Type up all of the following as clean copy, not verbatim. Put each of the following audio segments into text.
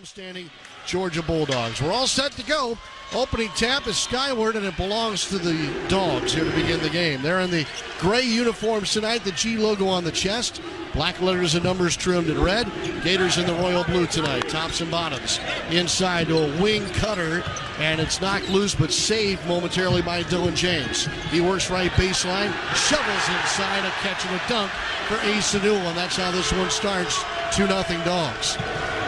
homestanding Georgia Bulldogs. We're all set to go. Opening tap is skyward, and it belongs to the Dogs here to begin the game. They're in the gray uniforms tonight, the G logo on the chest, black letters and numbers trimmed in red. Gators in the royal blue tonight, tops and bottoms. Inside to a wing cutter, and it's knocked loose but saved momentarily by Dylan James. He works right baseline, shovels inside, a catch and a dunk for Ace Newell, and that's how this one starts. 2-0 Dogs.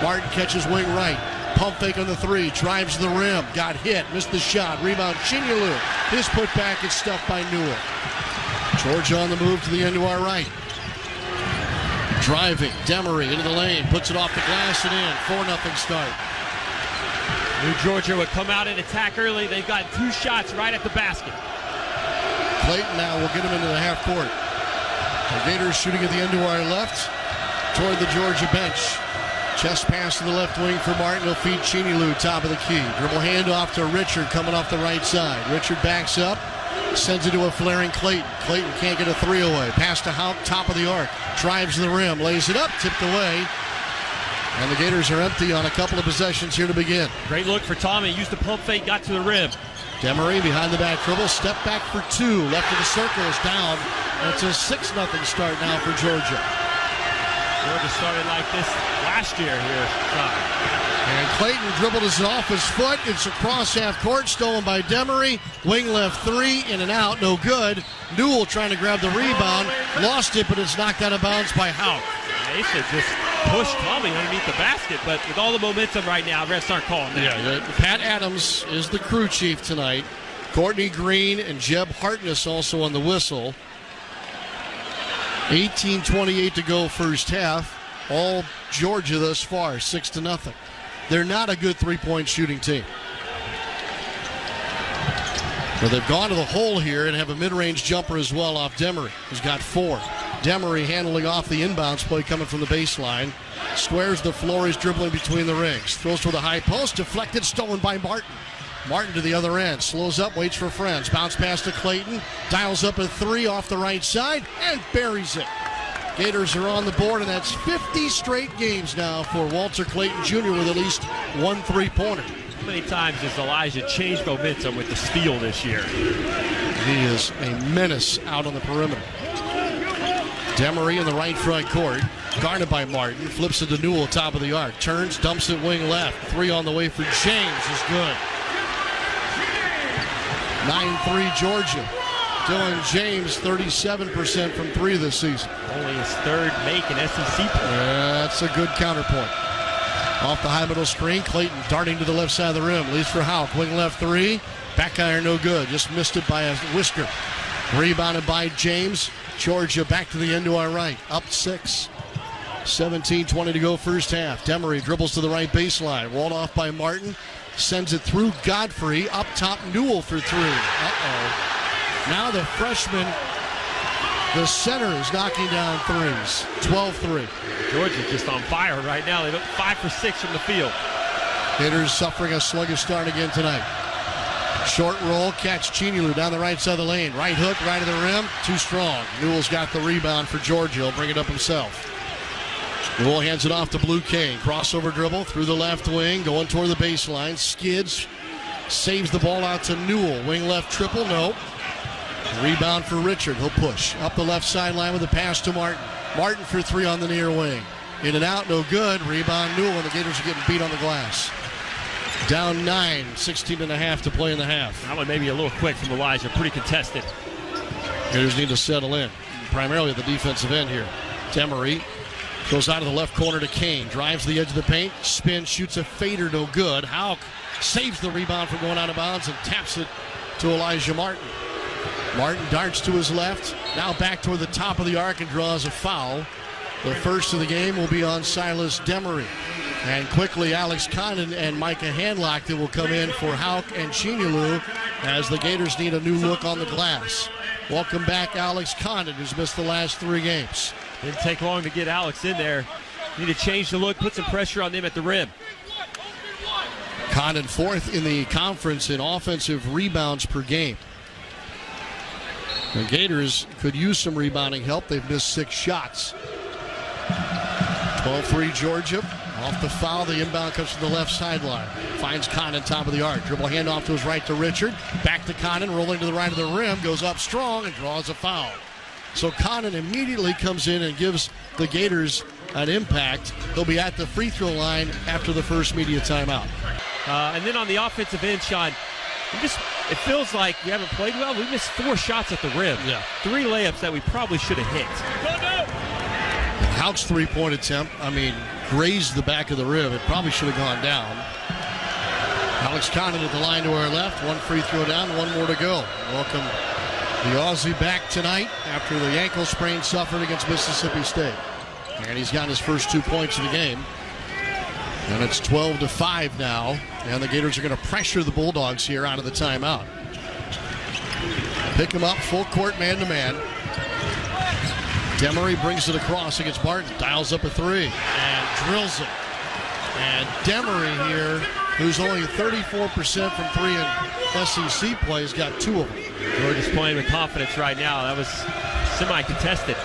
Martin catches wing right. Pump fake on the three, drives the rim, got hit, missed the shot, rebound, Chinyelu. His putback is stuffed by Newell. Georgia on the move to the end to our right. Driving, Demery into the lane, puts it off the glass and in. 4-0 start. New Georgia would come out and attack early. They've got 2 shots right at the basket. Clayton now will get him into the half court. The Gators shooting at the end to our left toward the Georgia bench. Chest pass to the left wing for Martin. He'll feed Chinyelu, top of the key. Dribble handoff to Richard coming off the right side. Richard backs up, sends it to a flaring Clayton. Clayton can't get a three away. Pass to Houck, top of the arc. Drives the rim, lays it up, tipped away. And the Gators are empty on a couple of possessions here to begin. Great look for Tommy. Used the pump fake, got to the rim. Demery behind the back dribble, step back for 2. Left of the circle is down. And it's a 6-0 start now for Georgia. Georgia started like this last year here. And Clayton dribbled it off his foot. It's across half court, stolen by Demery. Wing left 3, in and out, no good. Newell trying to grab the rebound, lost it, but it's knocked out of bounds by Houck. Asa just pushed Tommy underneath the basket, but with all the momentum right now, refs aren't calling that. Yeah, Pat Adams is the crew chief tonight. Courtney Green and Jeb Hartness also on the whistle. 18:28 to go first half. All Georgia thus far, 6-0. They're not a good three-point shooting team. But they've gone to the hole here and have a mid-range jumper as well off Demery, who's got 4. Demery handling off the inbounds play coming from the baseline. Squares the floor, he's dribbling between the rings. Throws to the high post, deflected, stolen by Martin. Martin to the other end, slows up, waits for friends. Bounce pass to Clayton, dials up a 3 off the right side, and buries it. Gators are on the board, and that's 50 straight games now for Walter Clayton Jr. with at least 1 3-pointer. How many times has Elijah changed momentum with the steal this year? He is a menace out on the perimeter. Demery in the right front court, guarded by Martin, flips it to Newell, top of the arc, turns, dumps it wing left. 3 on the way for James is good. 9-3 Georgia. Dylan James, 37% from 3 this season. Only his 3rd make in SEC play. That's a good counterpoint. Off the high middle screen, Clayton darting to the left side of the rim. Leaves for Houck, wing left 3. Back iron no good, just missed it by a whisker. Rebounded by James. Georgia back to the end to our right, up 6. 17:20 to go first half. Demery dribbles to the right baseline, walled off by Martin. Sends it through Godfrey, up top Newell for 3. Now the freshman, the center, is knocking down threes. 12-3. Georgia's just on fire right now. They look 5 for 6 from the field. Gators suffering a sluggish start again tonight. Short roll, catch Chinyelu down the right side of the lane. Right hook, right of the rim, too strong. Newell's got the rebound for Georgia. He'll bring it up himself. Newell hands it off to Blue Kane. Crossover dribble through the left wing, going toward the baseline. Skids, saves the ball out to Newell. Wing left triple, no. Rebound for Richard. He'll push up the left sideline with a pass to Martin. Martin for 3 on the near wing. In and out, no good. Rebound Newell, and the Gators are getting beat on the glass. Down 9, 16.5 to play in the half. That one may be a little quick from Elijah. Pretty contested. Gators need to settle in, primarily at the defensive end here. Demery goes out of the left corner to Kane. Drives the edge of the paint. Spin, shoots a fader, no good. Houck saves the rebound from going out of bounds and taps it to Elijah Martin. Martin darts to his left. Now back toward the top of the arc and draws a foul. The first of the game will be on Silas Demery. And quickly, Alex Condon and Micah Handlock will come in for Houck and Chinyelu as the Gators need a new look on the glass. Welcome back, Alex Condon, who's missed the last 3 games. Didn't take long to get Alex in there. Need to change the look, put some pressure on them at the rim. Condon 4th in the conference in offensive rebounds per game. The Gators could use some rebounding help. They've missed 6 shots. 12-3 Georgia. Off the foul, the inbound comes from the left sideline. Finds Condon, top of the arc. Dribble handoff to his right to Richard. Back to Condon, rolling to the right of the rim. Goes up strong and draws a foul. So Condon immediately comes in and gives the Gators an impact. He'll be at the free throw line after the first media timeout. And then on the offensive end, Sean, it feels like we haven't played well. We missed 4 shots at the rim. Yeah. 3 layups that we probably should have hit. Houck's three-point attempt, grazed the back of the rim. It probably should have gone down. Alex Condon at the line to our left. 1 free throw down, 1 more to go. Welcome the Aussie back tonight after the ankle sprain suffered against Mississippi State. And he's gotten his first 2 points of the game. And it's 12-5 now. And the Gators are going to pressure the Bulldogs here out of the timeout. Pick him up, full court, man-to-man. Demery brings it across against Barton. Dials up a 3 and drills it. And Demery here, who's only 34% from 3 in SEC play, has got 2 of them. Georgia's playing with confidence right now. That was semi-contested.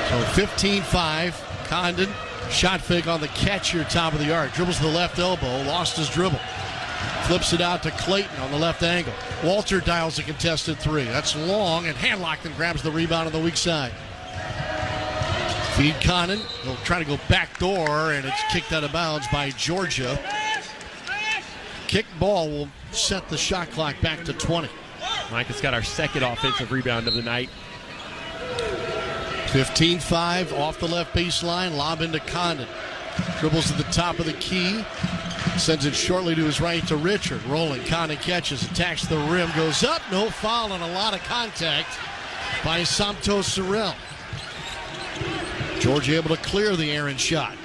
So 15-5. Condon, shot fake on the catch here, top of the arc. Dribbles to the left elbow, lost his dribble. Flips it out to Clayton on the left angle. Walter dials a contested 3. That's long, and Handlock then grabs the rebound on the weak side. Feed Condon. He'll try to go back door, and it's kicked out of bounds by Georgia. Kick ball will set the shot clock back to 20. Mike has got our second offensive rebound of the night. 15-5 off the left baseline. Lob into Condon. Dribbles at the top of the key. Sends it shortly to his right to Richard. Rolling. Condon catches. Attacks the rim. Goes up. No foul and a lot of contact by Santos Sorrell. Georgia able to clear the errant shot.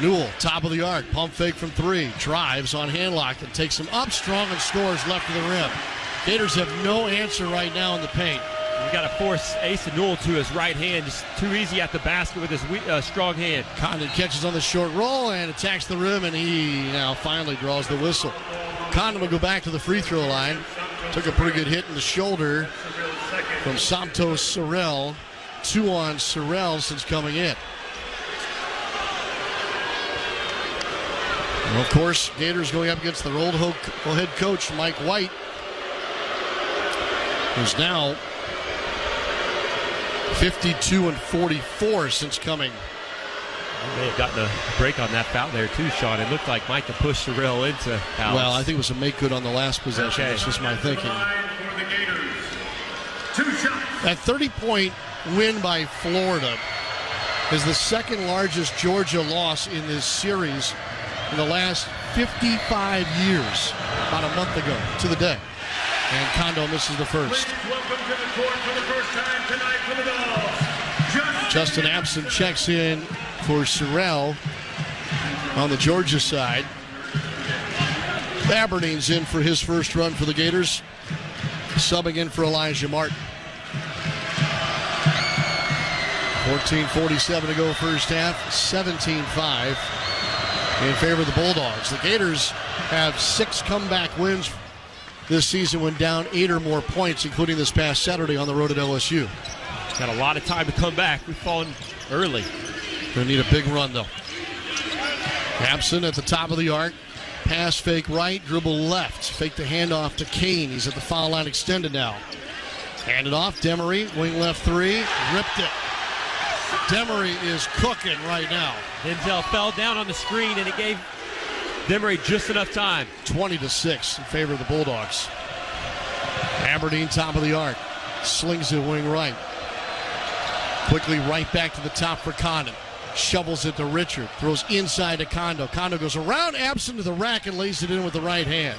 Newell, top of the arc. Pump fake from 3. Drives on Handlock and takes him up strong and scores left of the rim. Gators have no answer right now in the paint. We got to force Asa Newell to his right hand. Just too easy at the basket with his strong hand. Condon catches on the short roll and attacks the rim, and he now finally draws the whistle. Condon will go back to the free throw line. Took a pretty good hit in the shoulder from Santos Sorrell. 2 on Sorrell since coming in. And of course, Gators going up against their old head coach, Mike White, who's now 52-44 since coming. We may have gotten a break on that foul there too, Sean. It looked like Mike had pushed Sorrell into foul. Well, I think it was a make good on the last possession. Okay. That's just my thinking. That 30-point win by Florida is the second largest Georgia loss in this series in the last 55 years, about a month ago to the day. And Condon misses the first. Justin Abson checks in for Sorrell on the Georgia side. Aberdeen's in for his first run for the Gators, subbing in for Elijah Martin. 14:47 to go first half, 17-5 in favor of the Bulldogs. The Gators have 6 comeback wins this season when down 8 or more points, including this past Saturday on the road at LSU. Got a lot of time to come back. We've fallen early. Gonna need a big run, though. Abson at the top of the arc. Pass fake right, dribble left. Fake the handoff to Kane. He's at the foul line extended now. Hand it off, Demery, wing left 3, ripped it. Demery is cooking right now. Denzel fell down on the screen, and it gave Demery just enough time. 20-6 in favor of the Bulldogs. Aberdeen top of the arc. Slings it wing right. Quickly right back to the top for Condon. Shovels it to Richard. Throws inside to Kondo. Kondo goes around Abson to the rack and lays it in with the right hand.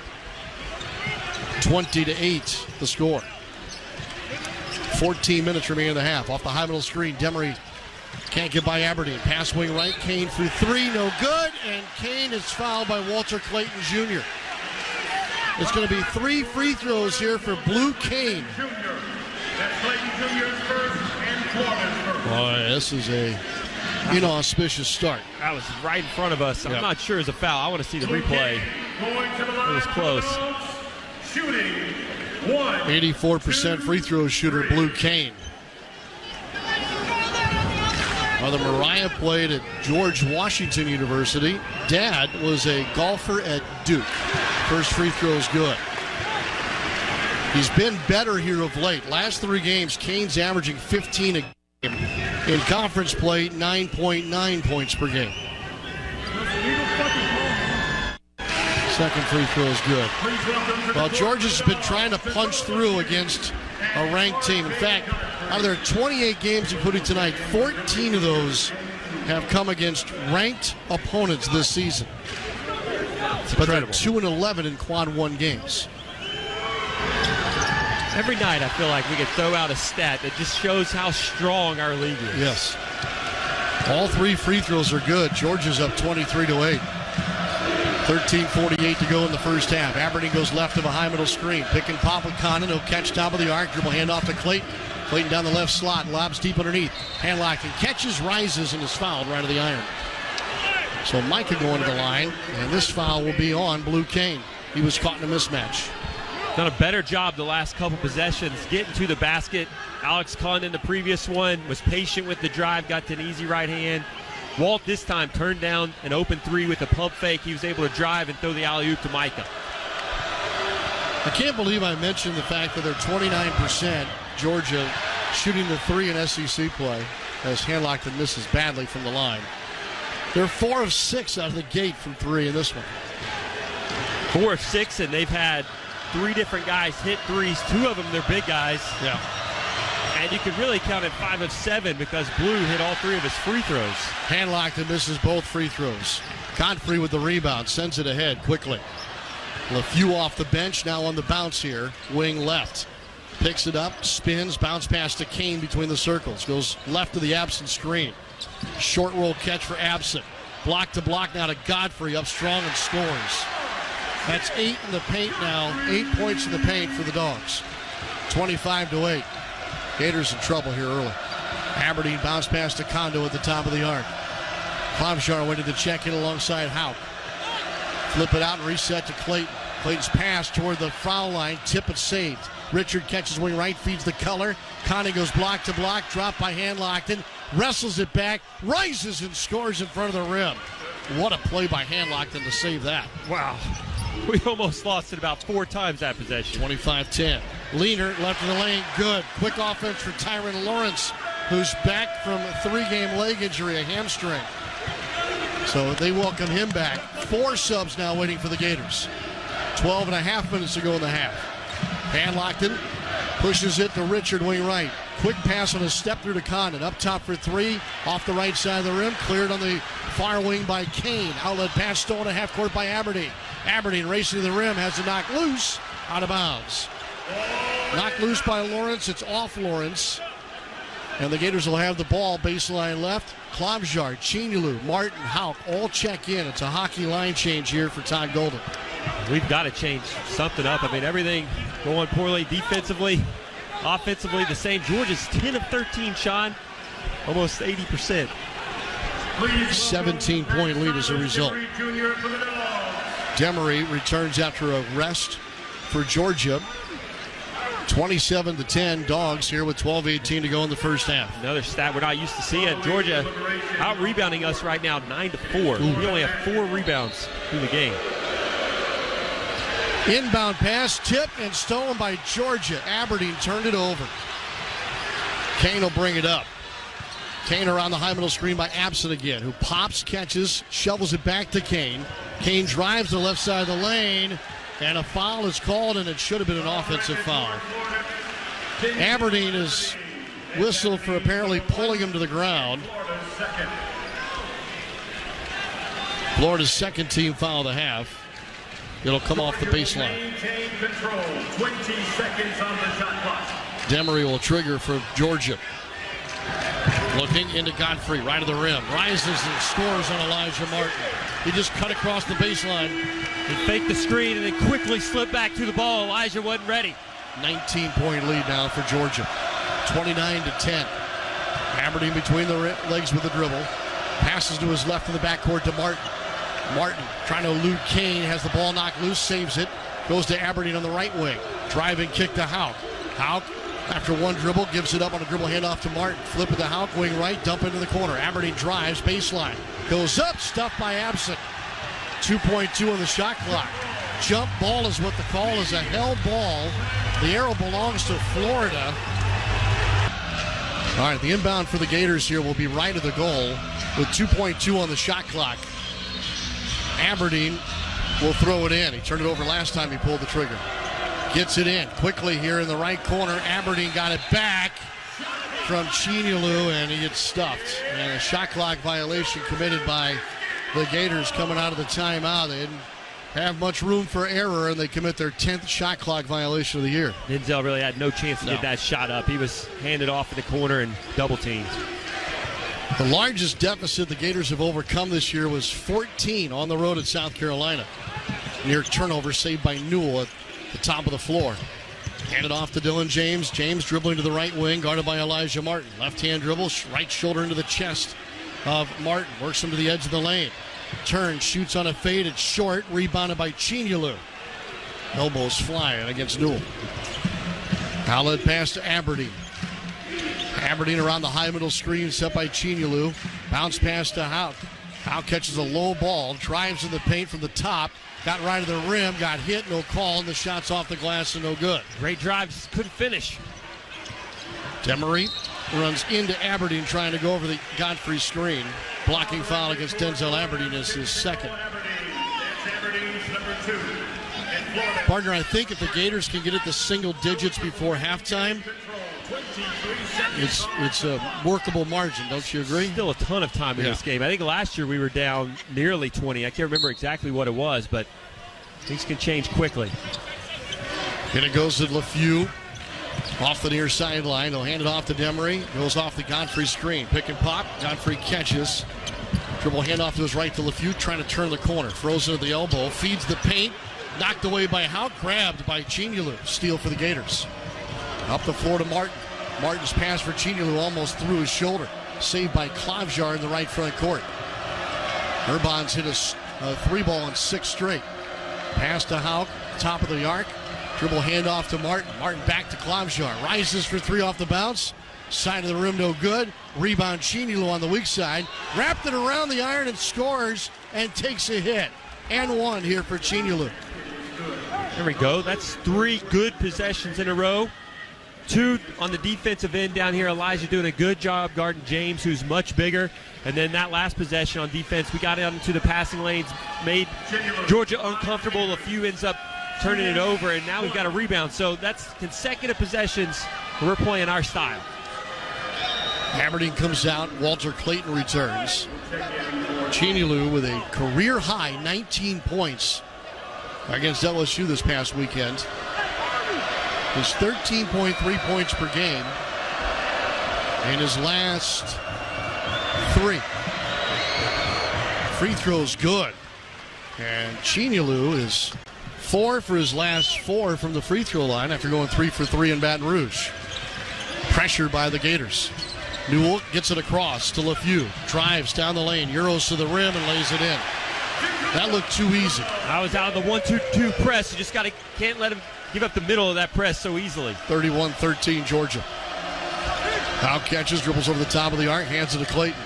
20-8 the score. 14 minutes remaining in the half. Off the high middle screen, Demery can't get by Aberdeen. Pass wing right. Kane through 3. No good. And Kane is fouled by Walter Clayton Jr. It's going to be 3 free throws here for Blue Kane. Boy, this is a inauspicious start. That was right in front of us. I'm not sure it's a foul. I want to see the replay. It was close. 84% free throw shooter, Blue Kane. Mother Mariah played at George Washington University. Dad was a golfer at Duke. First free throw is good. He's been better here of late. Last 3 games, Kane's averaging 15 a game. In conference play, 9.9 points per game. Second free throw is good. Well, Georgia's been trying to punch through against a ranked team. In fact, out of their 28 games including tonight, 14 of those have come against ranked opponents this season. But they're 2-11 in quad 1 games. Every night I feel like we could throw out a stat that just shows how strong our league is. Yes. All 3 free throws are good. Georgia's up 23-8. 13:48 to go in the first half. Aberdeen goes left of a high middle screen. Pick and pop with Condon. He'll catch top of the arc. Dribble hand off to Clayton. Clayton down the left slot. Lobs deep underneath. Handlocked and catches, rises, and is fouled right of the iron. So Micah going to the line, and this foul will be on Blue Kane. He was caught in a mismatch. Done a better job the last couple possessions getting to the basket. Alex Condon, the previous one, was patient with the drive, got to an easy right hand. Walt this time turned down an open 3 with a pump fake. He was able to drive and throw the alley-oop to Micah. I can't believe I mentioned the fact that they're 29%, Georgia, shooting the 3 in SEC play, as Handlockton misses badly from the line. They're 4 of 6 out of the gate from 3 in this one. 4 of 6, and they've had 3 different guys hit threes. 2 of them, they're big guys. Yeah. And you could really count it 5 of 7 because Blue hit all 3 of his free throws. Handlockton misses both free throws. Godfrey with the rebound, sends it ahead quickly. LeFew off the bench, now on the bounce here. Wing left. Picks it up, spins, bounce pass to Kane between the circles. Goes left to the Absent screen. Short roll catch for Absent. Block to block now to Godfrey, up strong and scores. That's 8 in the paint now. 8 points in the paint for the Dogs. 25-8. Gators in trouble here early. Aberdeen bounce pass to Kondo at the top of the arc. Klomshar went to the check-in alongside Houck. Flip it out and reset to Clayton. Clayton's pass toward the foul line. Tip it saved. Richard catches wing right, feeds the color. Connie goes block to block. Dropped by Handlockton. Wrestles it back. Rises and scores in front of the rim. What a play by Handlockton to save that. Wow. We almost lost it about 4 times that possession. 25-10. Leaner left in the lane. Good. Quick offense for Tyron Lawrence, who's back from a 3-game leg injury, a hamstring. So they welcome him back. 4 subs now waiting for the Gators. 12 and a half minutes to go in the half. Handlockton pushes it to Richard, wing right. Quick pass on a step through to Condon. Up top for 3. Off the right side of the rim. Cleared on the far wing by Kane. Outlet pass stolen at half court by Aberdeen. Aberdeen racing to the rim. Has to knock loose. Out of bounds. Knocked loose by Lawrence. It's off Lawrence. And the Gators will have the ball. Baseline left. Klomshar, Chinulu, Martin, Houck all check in. It's a hockey line change here for Todd Golden. We've got to change something up. I mean, everything going poorly defensively, offensively the same. Georgia's 10 of 13, Sean, almost 80%. 17-point lead as a result. Demery returns after a rest for Georgia. 27-10, Dogs here with 12:18 to go in the first half. Another stat we're not used to seeing. Georgia out-rebounding us right now 9-4. We only have 4 rebounds through the game. Inbound pass, tip, and stolen by Georgia. Aberdeen turned it over. Kane will bring it up. Kane around the high middle screen by Absent again, who pops, catches, shovels it back to Kane. Kane drives to the left side of the lane, and a foul is called, and it should have been an offensive foul. Aberdeen is whistled for apparently pulling him to the ground. Florida's second team foul of the half. It'll come off the baseline. Demery will trigger for Georgia. Looking into Godfrey, right of the rim. Rises and scores on Elijah Martin. He just cut across the baseline. He faked the screen and then quickly slipped back to the ball. Elijah wasn't ready. 19-point lead now for Georgia. 29-10. Aberdeen between the legs with the dribble. Passes to his left in the backcourt to Martin. Martin trying to elude Kane. Has the ball knocked loose. Saves it. Goes to Aberdeen on the right wing. Driving kick to Houck. Houck After one dribble, gives it up on a dribble handoff to Martin. Flip it to Houck, wing right, dump into the corner. Aberdeen drives, baseline. Goes up, stuffed by Absent. 2.2 on the shot clock. Jump ball is what the call is, a held ball. The arrow belongs to Florida. All right, the inbound for the Gators here will be right of the goal with 2.2 on the shot clock. Aberdeen will throw it in. He turned it over last time he pulled the trigger. Gets it in quickly here in the right corner. Aberdeen got it back from Chinilu, and he gets stuffed. And a shot clock violation committed by the Gators coming out of the timeout. They didn't have much room for error, and they commit their 10th shot clock violation of the year. Denzel really had no chance to get that shot up. He was handed off in the corner and double teamed. The largest deficit the Gators have overcome this year was 14 on the road at South Carolina. Near turnover saved by Newell at the top of the floor. Handed off to Dylan James. James dribbling to the right wing, guarded by Elijah Martin. Left-hand dribble, right shoulder into the chest of Martin. Works him to the edge of the lane. Turns, shoots on a fade. It's short, rebounded by Chinilu. Elbows flying against Newell. Outlet pass to Aberdeen. Aberdeen around the high middle screen, set by Chinilu. Bounce pass to Houck. Houck catches a low ball, drives in the paint from the top. Got right to the rim, got hit, no call, and the shot's off the glass and no good. Great drive, just couldn't finish. Demery runs into Aberdeen trying to go over the Godfrey screen. Blocking foul against Denzel Aberdeen is his second. Partner, I think if the Gators can get it to single digits before halftime, it's a workable margin, don't you agree? Still a ton of time in this game. I think last year we were down nearly 20. I can't remember exactly what it was, but things can change quickly. And it goes to LeFew off the near sideline. He'll hand it off to Demery. Goes off the Godfrey screen. Pick and pop. Godfrey catches. Dribble handoff to his right to LeFew, trying to turn the corner. Throws it at the elbow. Feeds the paint. Knocked away by Houck. Grabbed by Chinilu. Steal for the Gators. Up the floor to Martin. Martin's pass for Chinilu almost through his shoulder. Saved by Klavjar in the right front court. Urbans hit a three ball in 6 straight. Pass to Houck, top of the arc. Dribble handoff to Martin. Martin back to Klavjar. Rises for 3 off the bounce. Side of the rim no good. Rebound Chinilu on the weak side. Wrapped it around the iron and scores and takes a hit. And one here for Chinilu. There we go. That's 3 good possessions in a row. 2 on the defensive end down here. Elijah doing a good job guarding James, who's much bigger. And then that last possession on defense, we got out into the passing lanes, made Georgia uncomfortable. A few ends up turning it over, and now we've got a rebound. So that's consecutive possessions. We're playing our style. Aberdeen comes out. Walter Clayton returns. Chinilu with a career-high 19 points against LSU this past weekend. His 13.3 points per game in his last 3. Free throws good. And Chinilu is 4 for his last 4 from the free throw line after going 3 for 3 in Baton Rouge. Pressured by the Gators. Newell gets it across to LeFew. Drives down the lane, euros to the rim, and lays it in. That looked too easy. I was out of the 1-2-2 press. You just can't let him give up the middle of that press so easily. 31-13 Georgia. Houck catches, dribbles over the top of the arc, hands it to Clayton.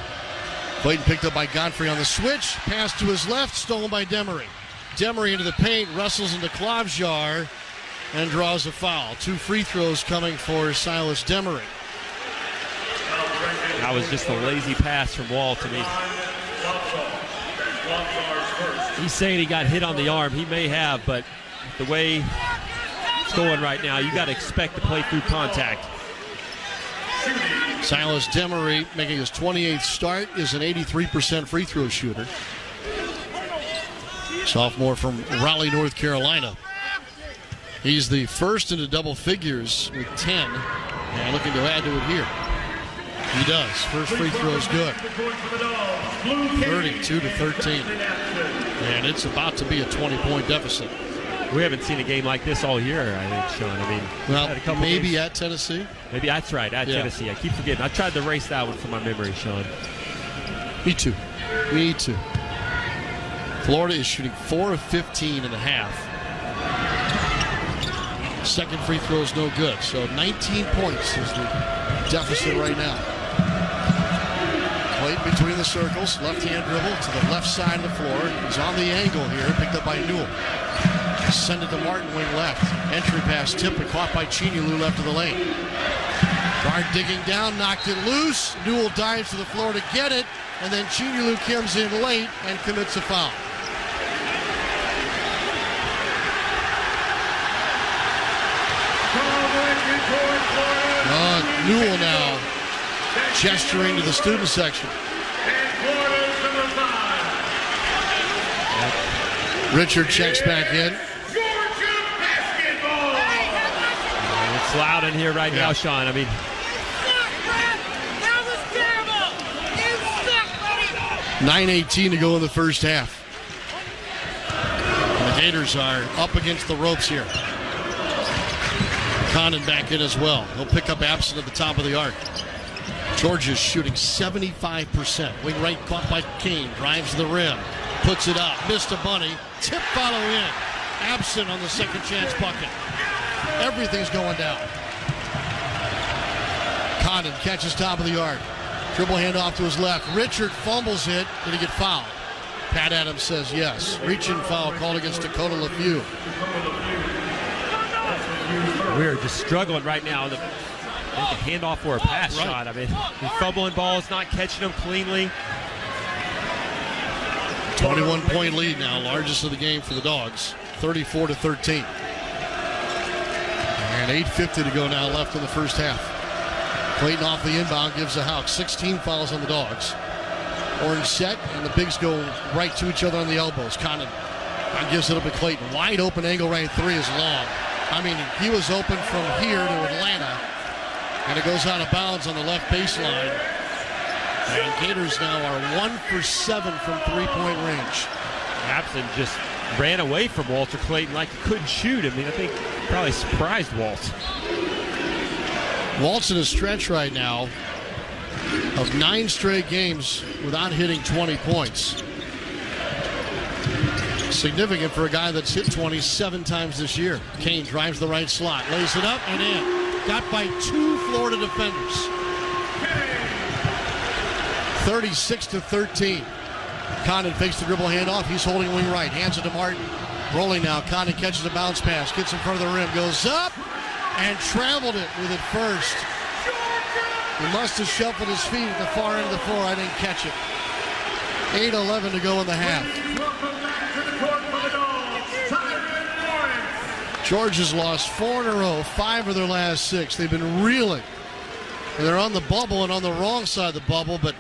Clayton picked up by Godfrey on the switch. Pass to his left, stolen by Demery. Demery into the paint, wrestles into Klavjar, and draws a foul. 2 free throws coming for Silas Demery. That was just a lazy pass from Wall to me. He's saying he got hit on the arm. He may have, but the way it's going right now, you got to expect to play through contact. Silas Demery, making his 28th start, is an 83% free throw shooter. Sophomore from Raleigh, North Carolina. He's the first into double figures with 10, and looking to add to it here. He does. First free throw is good. 32-13. And it's about to be a 20-point deficit. We haven't seen a game like this all year, I think, Sean. I mean, well, maybe games at Tennessee. Maybe that's right, at Tennessee. I keep forgetting. I tried to erase that one from my memory, Sean. Me too. Me too. Florida is shooting 4 of 15 in the half. Second free throw is no good. So 19 points is the deficit right now. Clayton between the circles. Left-hand dribble to the left side of the floor. He's on the angle here. Picked up by Newell. Send it to Martin, wing left. Entry pass tipped and caught by Chinyelu left of the lane. Guard digging down, knocked it loose. Newell dives to the floor to get it. And then Chinyelu comes in late and commits a foul. Newell now gesturing to the student section. Richard checks back in. It's loud in here right now, Sean. I mean, $9:18 to go in the first half. And the Gators are up against the ropes here. Condon back in as well. He'll pick up Absent at the top of the arc. Georgia's shooting 75%. Wing right caught by Kane. Drives to the rim. Puts it up. Missed a bunny. Tip follow in. Absent on the second chance bucket. Everything's going down. Condon catches top of the arc. Dribble handoff to his left. Richard fumbles it. Did he get fouled? Pat Adams says yes. Reaching foul called against Dakota LeFew. We're just struggling right now. The handoff or a pass shot. I mean, he's fumbling balls, not catching them cleanly. 21-point lead now, largest of the game for the Dogs, 34-13. And 8:50 to go now left in the first half. Clayton off the inbound gives a house. 16 fouls on the Dogs. Orange set, and the bigs go right to each other on the elbows. Condon gives it up to Clayton. Wide open angle right three is long. I mean, he was open from here to Atlanta, and it goes out of bounds on the left baseline. And Gators now are 1 for 7 from three-point range. Absent just ran away from Walter Clayton like he couldn't shoot. I mean, I think probably surprised Walt. Walt's in a stretch right now of 9 straight games without hitting 20 points. Significant for a guy that's hit 27 times this year. Kane drives the right slot, lays it up and in. Got by 2 Florida defenders. 36-13. Condon fakes the dribble handoff. He's holding wing right. Hands it to Martin. Rolling now. Condon catches a bounce pass. Gets in front of the rim. Goes up and traveled it with it first. He must have shuffled his feet at the far end of the floor. I didn't catch it. 8:11 to go in the half. Georgia's lost 4 in a row, 5 of their last 6. They've been reeling. And they're on the bubble and on the wrong side of the bubble, but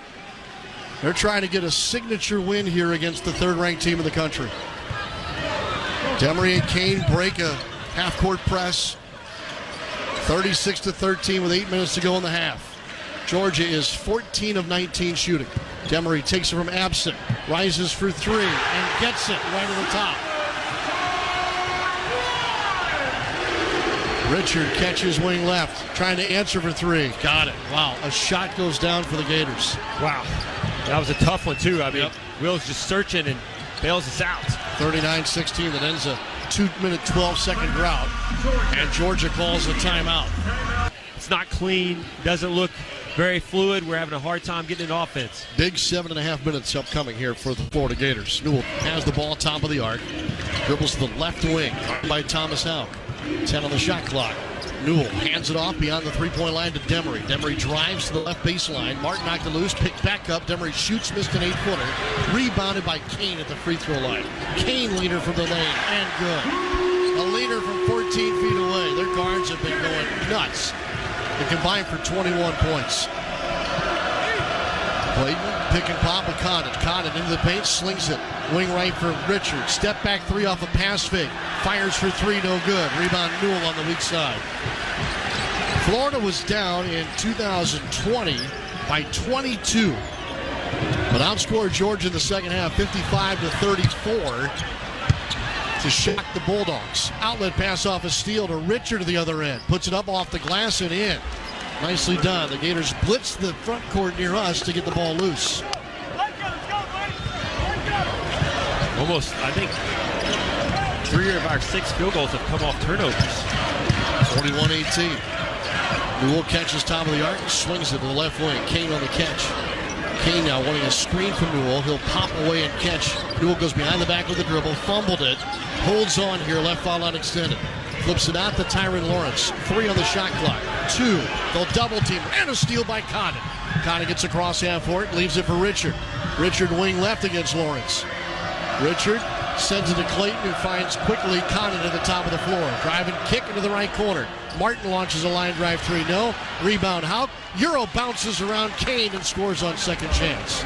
they're trying to get a signature win here against the third-ranked team in the country. Demery and Kane break a half-court press. 36-13 with 8 minutes to go in the half. Georgia is 14 of 19 shooting. Demery takes it from Absent, rises for 3, and gets it right at the top. Richard catches wing left, trying to answer for 3. Got it. Wow, a shot goes down for the Gators. Wow, that was a tough one too. I mean, Will's just searching and bails us out. 39-16, that ends a 2-minute, 12-second drought, and Georgia calls a timeout. It's not clean, doesn't look very fluid. We're having a hard time getting an offense. Big 7.5 minutes upcoming here for the Florida Gators. Newell has the ball top of the arc, dribbles to the left wing by Thomas Houck. 10 on the shot clock. Newell hands it off beyond the three-point line to Demery. Demery drives to the left baseline. Martin knocked it loose, picked back up. Demery shoots, missed an 8-footer. Rebounded by Kane at the free throw line. Kane leader from the lane, and good. A leader from 14 feet away. Their guards have been going nuts. They combined for 21 points. Clayton, pick and pop with Condon. Condon into the paint, slings it. Wing right for Richard. Step back 3 off a pass fake. Fires for 3, no good. Rebound Newell on the weak side. Florida was down in 2020 by 22. But outscored Georgia in the second half 55-34 to shock the Bulldogs. Outlet pass off a steal to Richard to the other end. Puts it up off the glass and in. Nicely done. The Gators blitz the front court near us to get the ball loose. Almost, I think, 3 of our 6 field goals have come off turnovers. 41-18. Newell catches top of the arc, swings it to the left wing. Kane on the catch. Kane now wanting a screen from Newell. He'll pop away and catch. Newell goes behind the back with a dribble, fumbled it, holds on here, left foul unextended. Flips it out to Tyron Lawrence. 3 on the shot clock. 2. They'll double team. And a steal by Condon. Condon gets across half court, leaves it for Richard. Richard wing left against Lawrence. Richard sends it to Clayton, who finds quickly Condon at the top of the floor. Drive and kick into the right corner. Martin launches a line drive 3. No. Rebound Houck. Euro bounces around Kane and scores on second chance.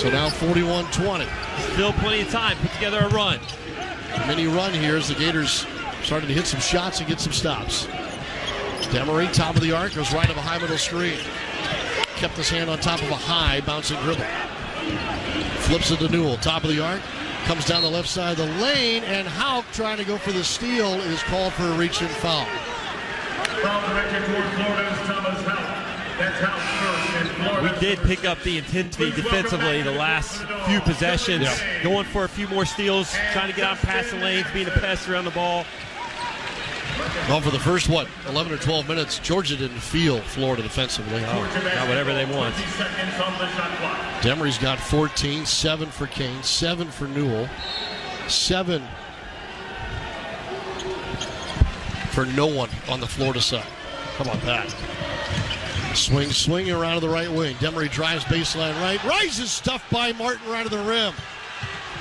So now 41-20. Still plenty of time. Put together a run. Mini run here as the Gators starting to hit some shots and get some stops. Demery, top of the arc, goes right of a high middle screen. Kept his hand on top of a high bouncing dribble. Flips it to Newell, top of the arc. Comes down the left side of the lane, and Houck trying to go for the steal is called for a reach and foul. We did pick up the intensity defensively the last few possessions, going for a few more steals, trying to get out past the lanes, being a pest around the ball. Well, for the first, 11 or 12 minutes, Georgia didn't feel Florida defensively. Got whatever they want. Demery's got 14, 7 for Kane, 7 for Newell, 7 for no one on the Florida side. How about that? Swing around to the right wing. Demery drives baseline right. Rises stuffed by Martin right to the rim.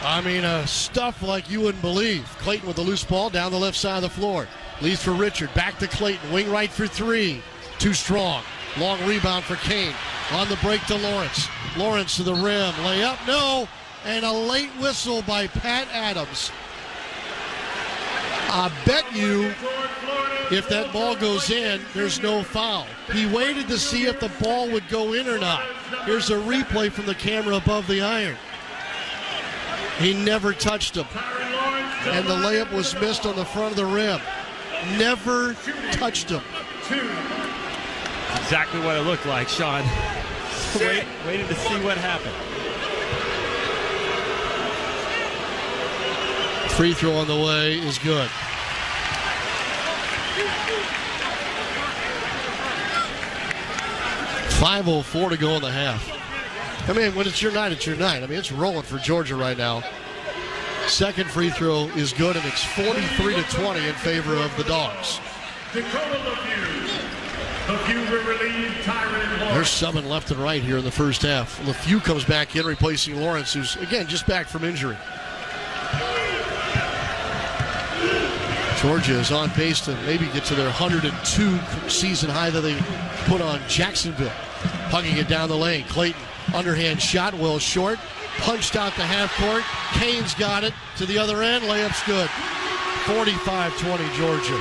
I mean, stuff like you wouldn't believe. Clayton with the loose ball down the left side of the floor. Leads for Richard. Back to Clayton. Wing right for 3. Too strong. Long rebound for Kane. On the break to Lawrence. Lawrence to the rim. Layup. No. And a late whistle by Pat Adams. I bet you if that ball goes in, there's no foul. He waited to see if the ball would go in or not. Here's a replay from the camera above the iron. He never touched him. And the layup was missed on the front of the rim. Never touched him. Exactly what it looked like, Sean. Waiting to see what happened. Free throw on the way is good. .504 to go in the half. I mean, when it's your night, it's your night. I mean, it's rolling for Georgia right now. Second free throw is good, and it's 43-20 in favor of the Dogs. There's subbing left and right here in the first half. LeFew comes back in, replacing Lawrence, who's, again, just back from injury. Georgia is on pace to maybe get to their 102 season high that they put on Jacksonville. Hugging it down the lane. Clayton, underhand shot, well short. Punched out to half court. Kane's got it to the other end. Layup's good. 45-20 Georgia.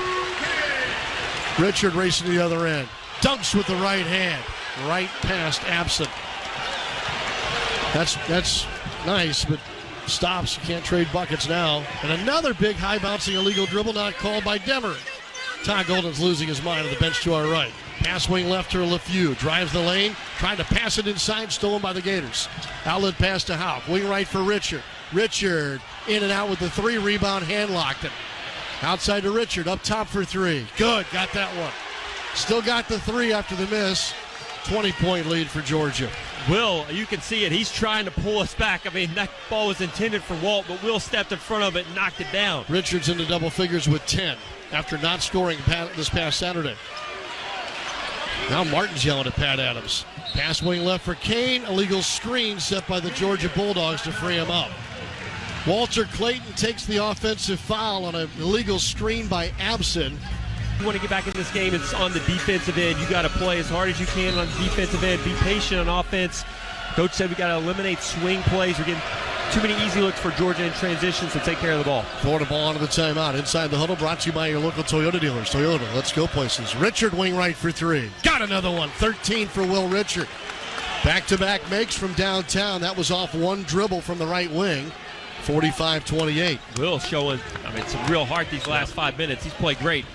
Richard racing to the other end. Dunks with the right hand. Right past Absent. That's nice, but stops. You can't trade buckets now. And another big high bouncing illegal dribble not called by Demery. Ty Golden's losing his mind on the bench to our right. Pass wing left to LeFew. Drives the lane. Trying to pass it inside. Stolen by the Gators. Outlet pass to Houck. Wing right for Richard. Richard in and out with the 3. Rebound. Hand locked it. Outside to Richard. Up top for 3. Good. Got that one. Still got the 3 after the miss. 20-point lead for Georgia. Will, you can see it. He's trying to pull us back. I mean, that ball was intended for Walt, but Will stepped in front of it and knocked it down. Richard's into double figures with 10 after not scoring this past Saturday. Now Martin's yelling at Pat Adams. Pass wing left for Kane. Illegal screen set by the Georgia Bulldogs to free him up. Walter Clayton takes the offensive foul on an illegal screen by Absent. You want to get back in this game, it's on the defensive end. You got to play as hard as you can on the defensive end. Be patient on offense. Coach said we got to eliminate swing plays. We're getting too many easy looks for Georgia in transition, so take care of the ball. Florida ball onto the timeout. Inside the huddle, brought to you by your local Toyota dealers. Toyota, let's go places. Richard wing right for 3. Got another one. 13 for Will Richard. Back-to-back makes from downtown. That was off one dribble from the right wing. 45-28. Will showing, some real heart these last 5 minutes. He's played great.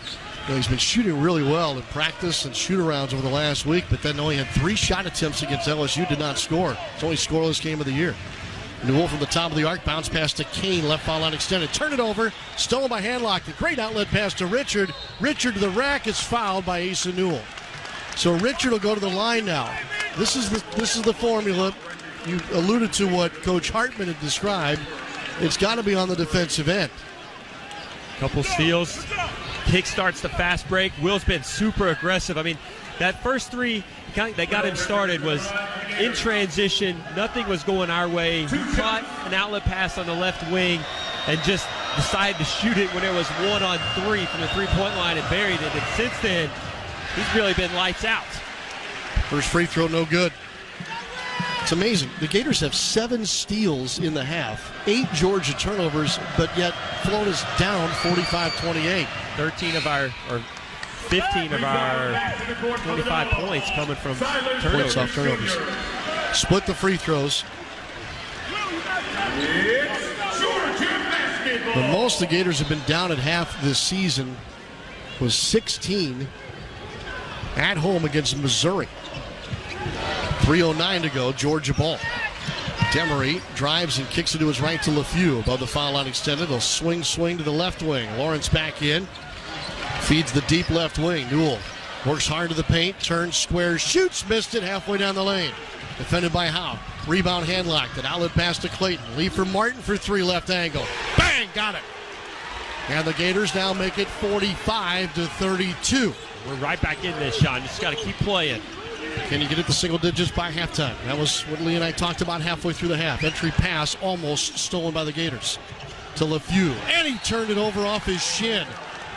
He's been shooting really well in practice and shoot-arounds over the last week, but then only had 3 shot attempts against LSU, did not score. It's only scoreless game of the year. Newell from the top of the arc, bounce pass to Kane, left foul line extended. Turn it over, stolen by Handlock. The great outlet pass to Richard. Richard to the rack is fouled by Asa Newell. So Richard will go to the line now. This is the formula. You alluded to what Coach Hartman had described. It's got to be on the defensive end. Couple steals, kick starts the fast break. Will's been super aggressive. I mean, that first three that got him started was in transition. Nothing was going our way. He caught an outlet pass on the left wing and just decided to shoot it when it was 1-on-3 from the three-point line and buried it. And since then, he's really been lights out. First free throw, no good. It's amazing. The Gators have 7 steals in the half, 8 Georgia turnovers, but yet Florida's down 45-28. 15 of our 25 points coming from turnovers. Points off turnovers. Split the free throws. The most the Gators have been down at half this season was 16 at home against Missouri. 3:09 to go, Georgia ball. Demery drives and kicks it to his right to LeFew. Above the foul line extended. They'll swing to the left wing. Lawrence back in. Feeds the deep left wing. Newell works hard to the paint. Turns, squares, shoots. Missed it halfway down the lane. Defended by Howe. Rebound handlocked. An outlet pass to Clayton. Lead for Martin for 3 left angle. Bang! Got it. And the Gators now make it 45-32. We're right back in this, Sean. Just got to keep playing. Can you get it to single digits by halftime? That was what Lee and I talked about halfway through the half. Entry pass almost stolen by the Gators to LeFew. And he turned it over off his shin.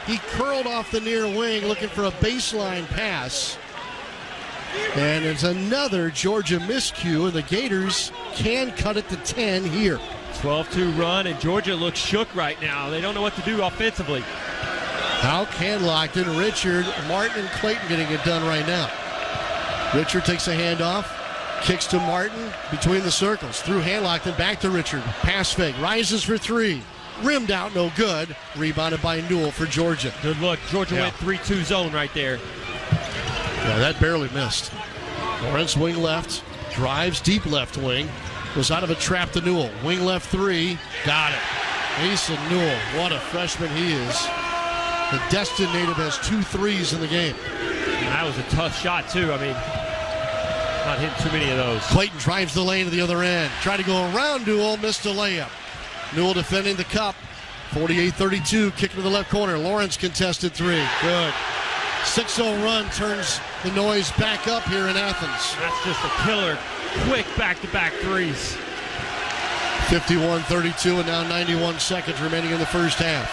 He curled off the near wing looking for a baseline pass. And it's another Georgia miscue, and the Gators can cut it to 10 here. 12-2 run, and Georgia looks shook right now. They don't know what to do offensively. How can Lockton, Richard, Martin, and Clayton getting it done right now? Richard takes a handoff, kicks to Martin between the circles. Through Handlockton, back to Richard. Pass fake, rises for 3. Rimmed out, no good. Rebounded by Newell for Georgia. Good look. Georgia went 3-2 zone right there. Yeah, that barely missed. Lawrence wing left, drives deep left wing. Goes out of a trap to Newell. Wing left 3, got it. Asa Newell, what a freshman he is. The Destin native has 2 threes in the game. And that was a tough shot, too. I mean, not hitting too many of those. Clayton drives the lane to the other end. Tried to go around Newell, missed a layup. Newell defending the cup. 48-32, kick to the left corner. Lawrence contested 3. Good. 6-0 run turns the noise back up here in Athens. That's just a killer. Quick back-to-back threes. 51-32 and now 91 seconds remaining in the first half.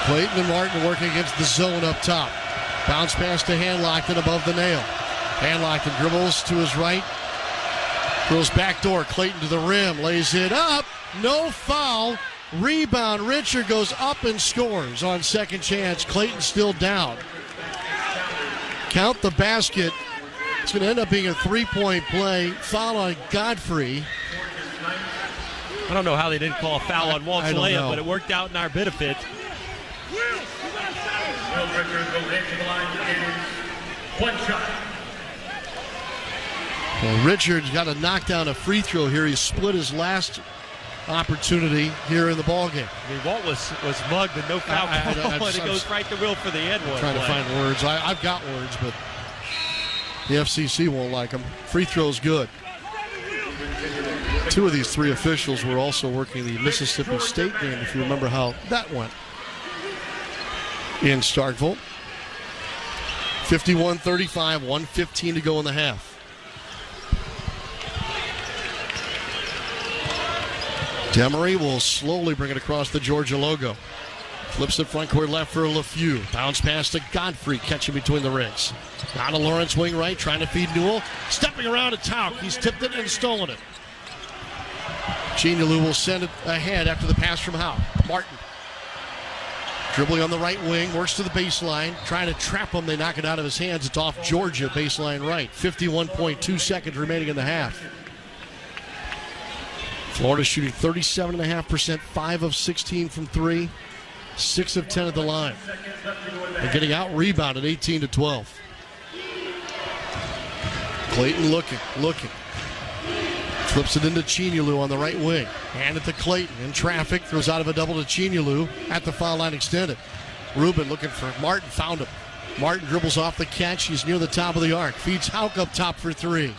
Clayton and Martin working against the zone up top. Bounce pass to Handlockton above the nail. Handlockton dribbles to his right. Throws back door. Clayton to the rim. Lays it up. No foul. Rebound. Richard goes up and scores on second chance. Clayton still down. Count the basket. It's going to end up being a 3-point play. Foul on Godfrey. I don't know how they didn't call a foul on Walt's layup, but it worked out in our benefit. One shot. Well, Richard's got to knock down a free throw here. He split his last opportunity here in the ballgame. I mean, Walt was mugged and no foul call, and it goes right to Will for the end one. Trying to find words. I've got words, but the FCC won't like them. Free throw's good. 2 of these 3 officials were also working the Mississippi State game, if you remember how that went in Starkville. 51-35, 1:15 to go in the half. Demery will slowly bring it across the Georgia logo. Flips it front court left for LeFew. Bounce pass to Godfrey, catching between the rings. Now to Lawrence wing right, trying to feed Newell. Stepping around to Tauk. He's tipped it and stolen it. Genialou will send it ahead after the pass from Howe. Martin. Dribbling on the right wing, works to the baseline. Trying to trap him, they knock it out of his hands. It's off Georgia, baseline right. 51.2 seconds remaining in the half. Florida shooting 37.5%, 5 of 16 from 3, 6 of 10 at the line. They're getting out rebounded 18-12. Clayton looking. Flips it into Chinyalu on the right wing. Hand it to Clayton. In traffic. Throws out of a double to Chinyalu. At the foul line extended. Rubin looking for Martin. Found him. Martin dribbles off the catch. He's near the top of the arc. Feeds Houck up top for three.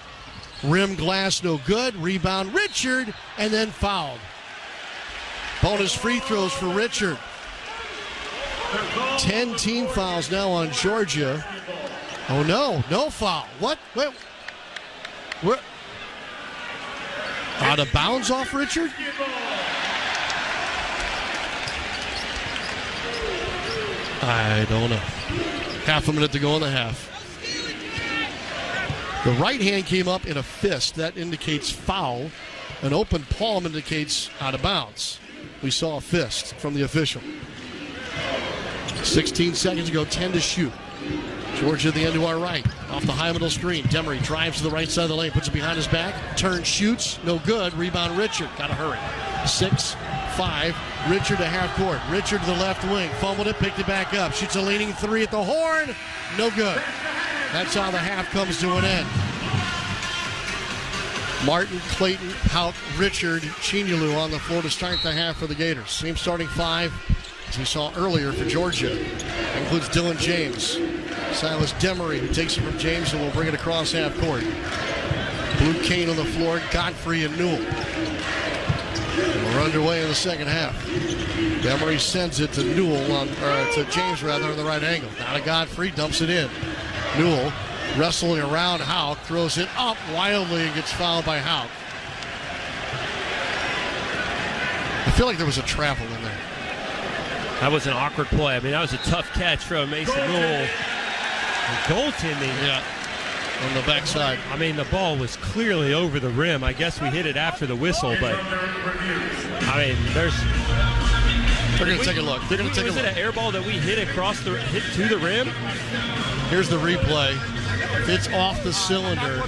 Rim glass no good. Rebound Richard. And then fouled. Bonus free throws for Richard. 10 team fouls now on Georgia. Oh no. No foul. What? Wait. Where? Out of bounds off Richard? I don't know. Half a minute to go in the half. The right hand came up in a fist. That indicates foul. An open palm indicates out of bounds. We saw a fist from the official. 16 seconds to go, 10 to shoot. Georgia at the end to our right. Off the high middle screen. Demery drives to the right side of the lane. Puts it behind his back. Turns, shoots. No good. Rebound Richard. Gotta hurry. 6-5. Richard to half court. Richard to the left wing. Fumbled it. Picked it back up. Shoots a leaning three at the horn. No good. That's how the half comes to an end. Martin, Clayton, Houck, Richard, Chinyalu on the floor to start the half for the Gators. Same starting five as we saw earlier for Georgia. That includes Dylan James. Silas Demery, who takes it from James and will bring it across half court. Blue Kane on the floor, Godfrey and Newell. And we're underway in the second half. Demery sends it to Newell, to James rather, on the right angle. Now to Godfrey, dumps it in. Newell wrestling around Houck, throws it up wildly and gets fouled by Houck. I feel like there was a travel in there. That was an awkward play. I mean, that was a tough catch from Mason Newell. Goaltending. Yeah, on the backside. I mean, the ball was clearly over the rim. I guess we hit it after the whistle, but I mean, they're going to take a look. Was it an air ball that we hit to the rim? Here's the replay. It's off the cylinder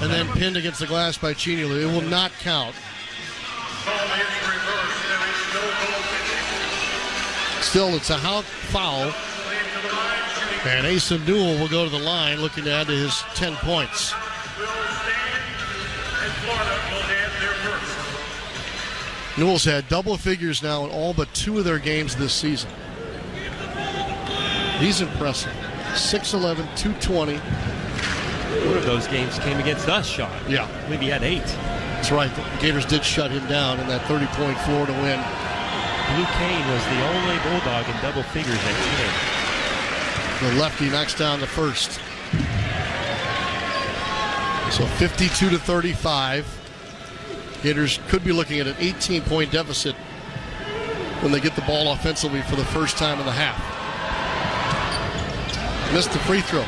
and then pinned against the glass by Chinyalu. It will not count. Still, it's a Houck foul. And Asa Newell will go to the line looking to add to his 10 points. Newell's had double figures now in all but two of their games this season. He's impressive. 6'11", 220. One of those games came against us, Sean. Yeah. Maybe he had 8. That's right. The Gators did shut him down in that 30-point Florida win. Blue Kane was the only Bulldog in double figures that game. The lefty knocks down the first. So 52-35. Gators could be looking at an 18-point deficit when they get the ball offensively for the first time in the half. Missed the free throw.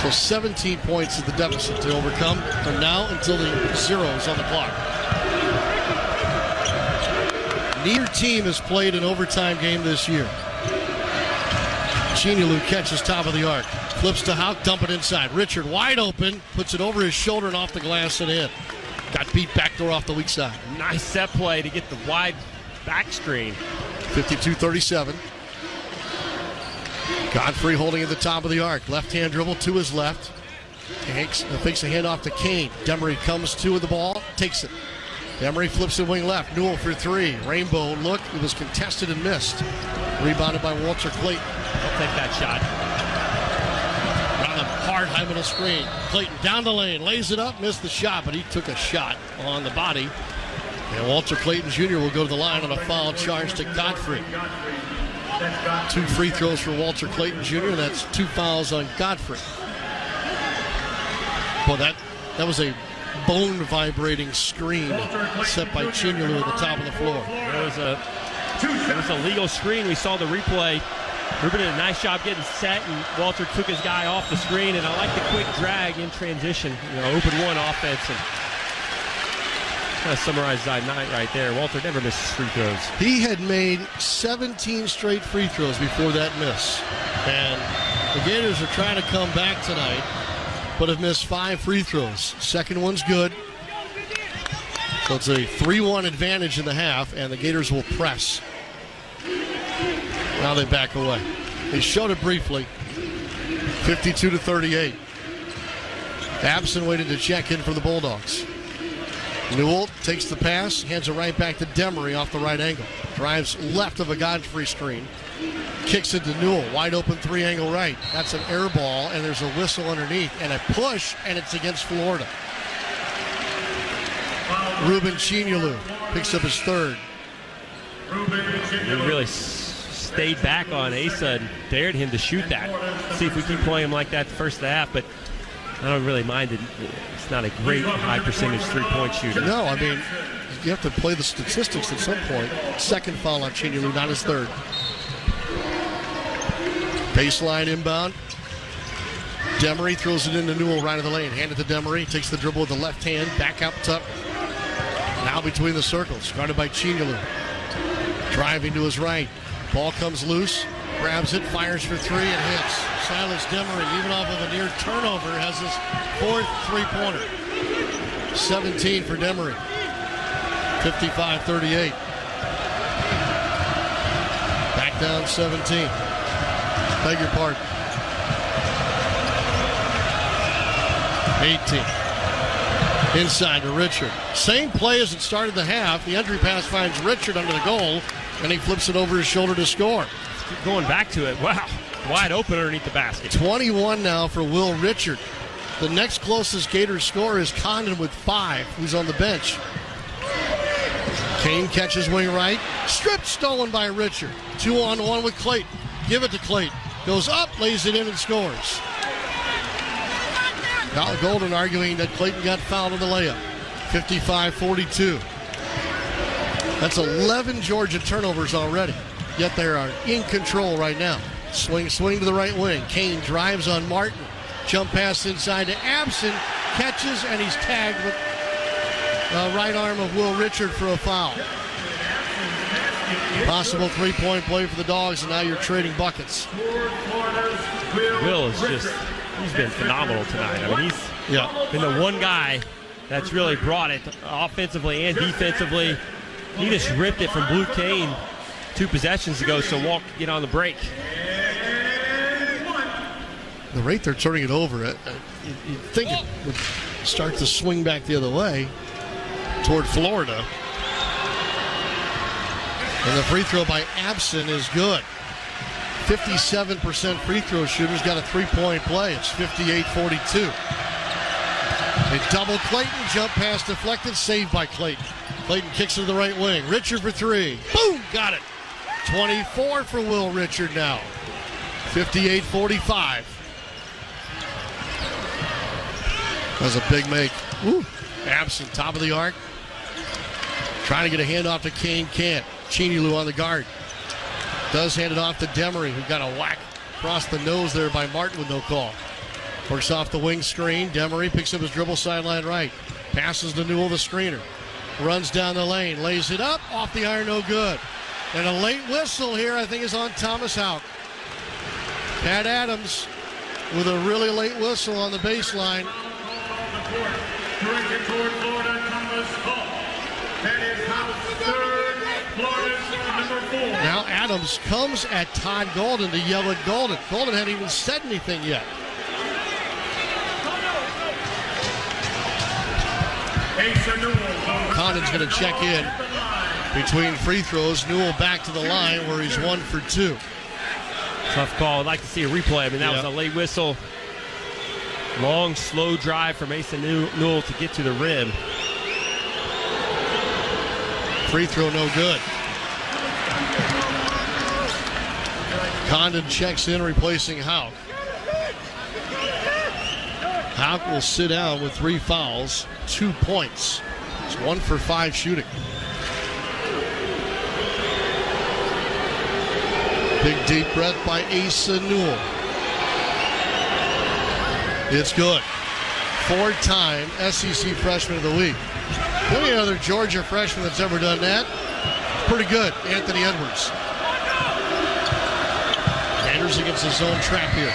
So 17 points is the deficit to overcome from now until the zeros on the clock. Neither team has played an overtime game this year. Chinyalu catches top of the arc. Flips to Houck, dump it inside. Richard wide open, puts it over his shoulder and off the glass and in. Got beat backdoor off the weak side. Nice set play to get the wide back screen. 52-37. Godfrey holding at the top of the arc. Left-hand dribble to his left. Hanks fakes a handoff to Kane. Demery comes to with the ball, takes it. Demery flips it wing left. Newell for three. Rainbow look. It was contested and missed. Rebounded by Walter Clayton. I'll take that shot. On a hard high middle screen. Clayton down the lane. Lays it up. Missed the shot, but he took a shot on the body. And Walter Clayton Jr. will go to the line on a foul charge to Godfrey. 2 free throws for Walter Clayton Jr., and that's 2 fouls on Godfrey. Well, that was a bone-vibrating screen set by Chinyalu at the top of the floor. It was a legal screen. We saw the replay. Ruben did a nice job getting set, and Walter took his guy off the screen, and I like the quick drag in transition. Open one offense, and kind of summarizes that night right there. Walter never misses free throws. He had made 17 straight free throws before that miss. And the Gators are trying to come back tonight, but have missed 5 free throws. Second one's good. So it's a 3-1 advantage in the half, and the Gators will press. Now they back away. They showed it briefly. 52-38. Abson waited to check in for the Bulldogs. Newell takes the pass, hands it right back to Demery off the right angle. Drives left of a Godfrey screen. Kicks it to Newell, wide open 3-angle right. That's an air ball, and there's a whistle underneath, and a push, and it's against Florida. Ruben Chignolu picks up his third. We really stayed back on Asa and dared him to shoot that. See if we keep playing him like that the first half, but I don't really mind it. It's not a great high percentage three-point shooter. No, I mean, you have to play the statistics at some point. Second foul on Chignolu, not his third. Baseline inbound. Demery throws it into Newell right of the lane. Hand it to Demery. Takes the dribble with the left hand. Back up top. Now between the circles. Guarded by Chignolu. Driving to his right. Ball comes loose. Grabs it. Fires for three and hits. Silas Demery, even off of a near turnover, has his fourth three-pointer. 17 for Demery. 55-38. Back down 17. Beg your pardon. 18. Inside to Richard. Same play as it started the half. The entry pass finds Richard under the goal, and he flips it over his shoulder to score. Keep going back to it. Wow. Wide open underneath the basket. 21 now for Will Richard. The next closest Gator scorer is Condon with 5, who's on the bench. Kane catches wing right. Strip stolen by Richard. 2-on-1 with Clayton. Give it to Clayton. Goes up, lays it in, and scores. Kyle Golden arguing that Clayton got fouled on the layup. 55-42. That's 11 Georgia turnovers already. Yet they are in control right now. Swing to the right wing. Kane drives on Martin. Jump pass inside to Abson. Catches, and he's tagged with the right arm of Will Richard for a foul. Possible three-point play for the Dogs, and now you're trading buckets. Will is he's been phenomenal tonight. I mean, he's been the one guy that's really brought it offensively and defensively. He just ripped it from Blue Kane 2 possessions ago, so Walt could get on the break. The rate they're turning it over, you'd think it would start to swing back the other way toward Florida. And the free throw by Abson is good. 57% free throw shooters got a three-point play. It's 58-42. They double Clayton, jump pass deflected, saved by Clayton. Clayton kicks to the right wing. Richard for 3. Boom, got it. 24 for Will Richard now. 58-45. That's a big make. Woo. Abson, top of the arc. Trying to get a handoff to Kane, can't. Chignolu on the guard. Does hand it off to Demery, who got a whack across the nose there by Martin with no call. Works off the wing screen. Demery picks up his dribble sideline right. Passes to Newell, the screener. Runs down the lane. Lays it up. Off the iron, no good. And a late whistle here, I think, is on Thomas Houck. Pat Adams with a really late whistle on the baseline. Directed toward Florida, Thomas Houck. That is Houck's third. Florida's number 4. Now Adams comes at Todd Golden to yell at Golden. Golden hadn't even said anything yet. Condon's going to check in between free throws. Newell back to the line where he's 1 for 2. Tough call. I'd like to see a replay. I mean, that was a late whistle. Long, slow drive from Mason Newell to get to the rim. Free throw no good. Condon checks in, replacing Houck. Houck will sit down with 3 fouls, 2 points. It's 1 for 5 shooting. Big deep breath by Asa Newell. It's good. 4-time SEC Freshman of the Week. The only other Georgia freshman that's ever done that, pretty good, Anthony Edwards. Gators against his zone trap here.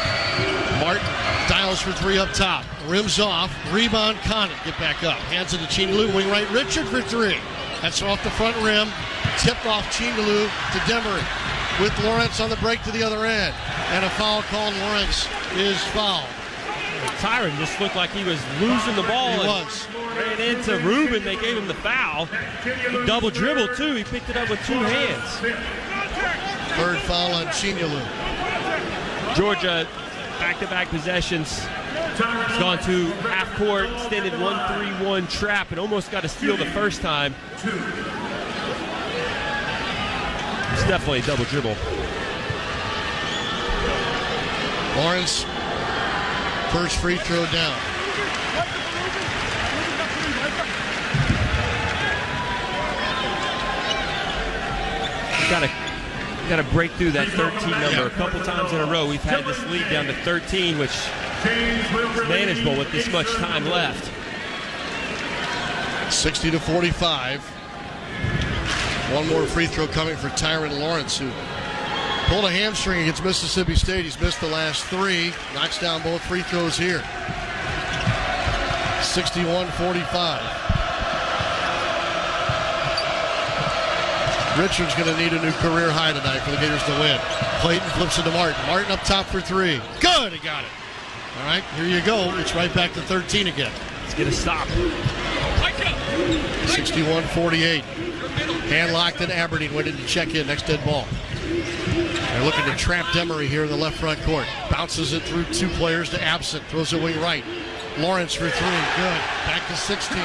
Martin dials for 3 up top. Rims off. Rebound, Condon. Get back up. Hands it to Chignolu. Wing right. Richard for 3. That's off the front rim. Tipped off Chignolu to Demery. With Lawrence on the break to the other end. And a foul called. Lawrence is fouled. Tyron just looked like he was losing the ball. He was. Ran into Ruben. They gave him the foul. He double dribbled, too. He picked it up with 2 hands. Third foul on Chinyalu. Georgia, back-to-back possessions. He's gone to half court, extended 1-3-1 trap, and almost got a steal the first time. It's definitely a double dribble. Lawrence, first free throw down. You got to break through that 13 number. A couple times in a row, we've had this lead down to 13, which is manageable with this much time left. 60-45. One more free throw coming for Tyron Lawrence, who pulled a hamstring against Mississippi State. He's missed the last 3. Knocks down both free throws here. 61-45. Richard's going to need a new career high tonight for the Gators to win. Clayton flips it to Martin. Martin up top for 3. Good, he got it. All right, here you go. It's right back to 13 again. Let's get a stop. 61-48. Hand locked in Aberdeen, waiting to check in. Next dead ball. They're looking to trap Demery here in the left front court. Bounces it through 2 players to Absent. Throws it wing right. Lawrence for 3. Good. Back to 16.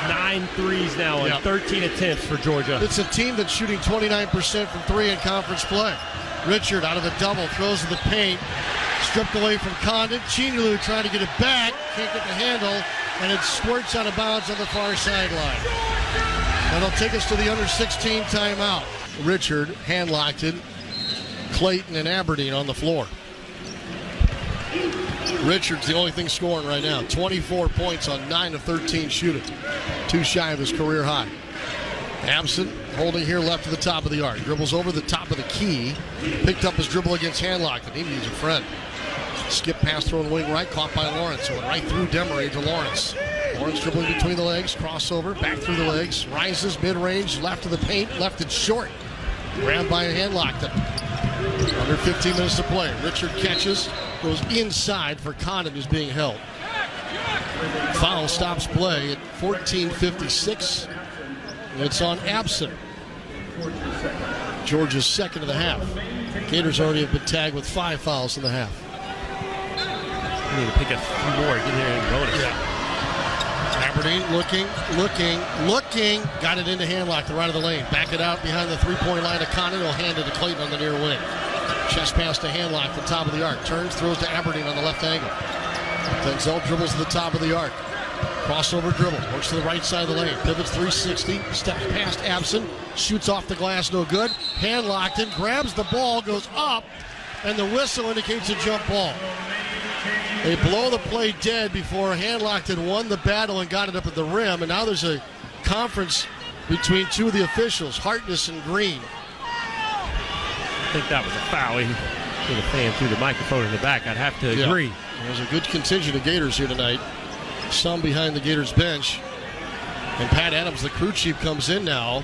9 threes now on 13 attempts for Georgia. It's a team that's shooting 29% from 3 in conference play. Richard out of the double, throws to the paint. Stripped away from Condon. Chinyalu trying to get it back. Can't get the handle. And it squirts out of bounds on the far sideline. That'll take us to the under 16 timeout. Richard hand-locked it. Clayton and Aberdeen on the floor. Richard's the only thing scoring right now. 24 points on 9 of 13 shooting. 2 shy of his career high. Absent, holding here left to the top of the arc. Dribbles over the top of the key. Picked up his dribble against Handlock, and he needs a friend. Skip pass thrown wing right, caught by Lawrence. Went right through Demery to Lawrence. Lawrence dribbling between the legs, crossover, back through the legs. Rises mid-range, left to the paint, left it short. Grabbed by Handlock. Under 15 minutes to play. Richard catches, goes inside for Condon, who's being held. Foul stops play at 14:56. It's on Absent. Georgia's second of the half. Gators already have been tagged with 5 fouls in the half. We need to pick a few more, get here and bonus. Yeah. Aberdeen looking. Got it into Handlock, the right of the lane. Back it out behind the 3-point line of Condon. He'll hand it to Clayton on the near wing. Chest pass to Handlock, the top of the arc. Turns, throws to Aberdeen on the left angle. Denzel dribbles to the top of the arc. Crossover dribble. Works to the right side of the lane. Pivots 360. Steps past Absent. Shoots off the glass, no good. Handlocked in. Grabs the ball, goes up. And the whistle indicates a jump ball. They blow the play dead before Handlocked had won the battle and got it up at the rim. And now there's a conference between 2 of the officials, Hartness and Green. I think that was a foul. He hit a fan through the microphone in the back. I'd have to agree. There's a good contingent of Gators here tonight. Some behind the Gators bench. And Pat Adams, the crew chief, comes in now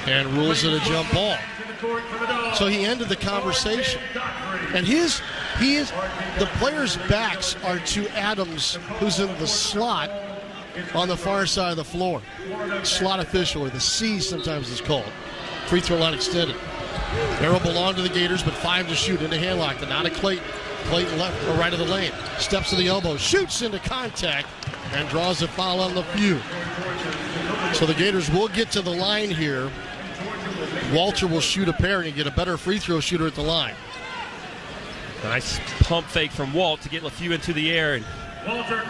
and rules it a jump ball. So he ended the conversation. And the players' backs are to Adams, who's in the slot on the far side of the floor. Slot official, or the C sometimes is called. Free throw line extended. Arrow belonged to the Gators, but 5 to shoot into Handlock. And out of Clayton. Clayton left or right of the lane. Steps to the elbow, shoots into contact, and draws a foul on the few. So the Gators will get to the line here. Walter will shoot a pair and get a better free throw shooter at the line. Nice pump fake from Walt to get LeFew into the air and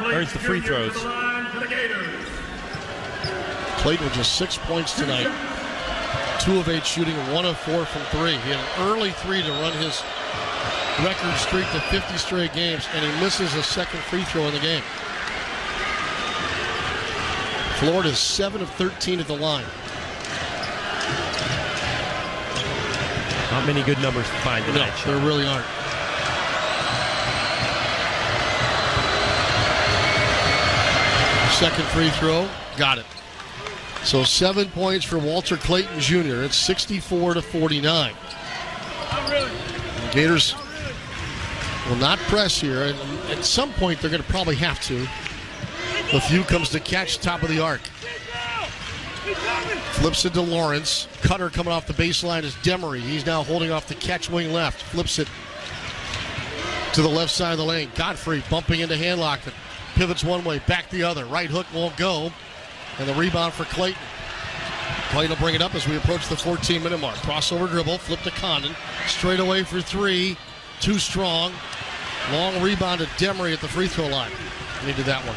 earns the free throws. Clayton with just 6 points tonight. 2 of 8 shooting and 1 of 4 from 3. He had an early 3 to run his record streak to 50 straight games, and he misses a second free throw in the game. Florida's 7 of 13 at the line. Not many good numbers to find tonight. No, there really aren't. Second free throw, got it. So 7 points for Walter Clayton Jr. It's 64-49. Gators will not press here, and at some point they're going to probably have to. LeFew comes to catch, top of the arc. Flips it to Lawrence. Cutter coming off the baseline is Demery. He's now holding off the catch, wing left. Flips it to the left side of the lane. Godfrey bumping into Handlock. Pivots one way, back the other. Right hook won't go. And the rebound for Clayton. Clayton will bring it up as we approach the 14-minute mark. Crossover dribble, flip to Condon. Straight away for three. Too strong. Long rebound to Demery at the free throw line. Needed that one.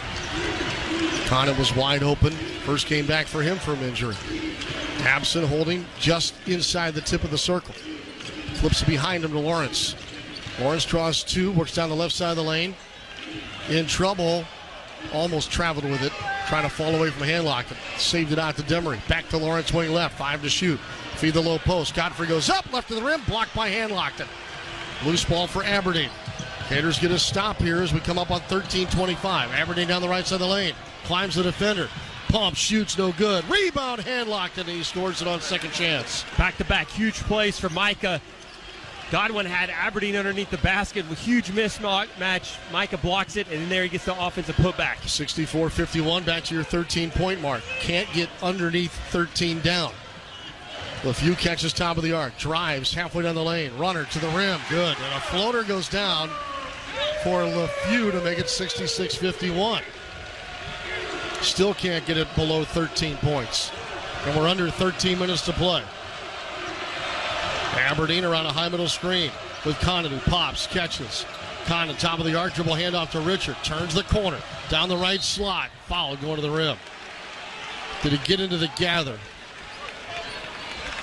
Condon was wide open. First came back for him from injury. Absent holding just inside the tip of the circle. Flips it behind him to Lawrence. Lawrence draws two, works down the left side of the lane. In trouble. Almost traveled with it. Trying to fall away from Handlock. Saved it out to Demery. Back to Lawrence, wing left. 5 to shoot. Feed the low post. Godfrey goes up, left of the rim. Blocked by Handlock. Loose ball for Aberdeen. Gators get a stop here as we come up on 13-25. Aberdeen down the right side of the lane. Climbs the defender. Pump, shoots, no good. Rebound, Handlock, and he scores it on second chance. Back-to-back huge plays for Micah. Godwin had Aberdeen underneath the basket with huge mismatch. Micah blocks it, and then there he gets the offensive putback. 64-51, back to your 13-point mark. Can't get underneath 13 down. LeFew catches top of the arc. Drives halfway down the lane. Runner to the rim. Good. And a floater goes down for LeFew to make it 66-51. Still can't get it below 13 points. And we're under 13 minutes to play. Aberdeen around a high middle screen with Condon, who pops, catches. Condon, top of the arc, dribble handoff to Richard. Turns the corner, down the right slot. Foul going to the rim. Did he get into the gather?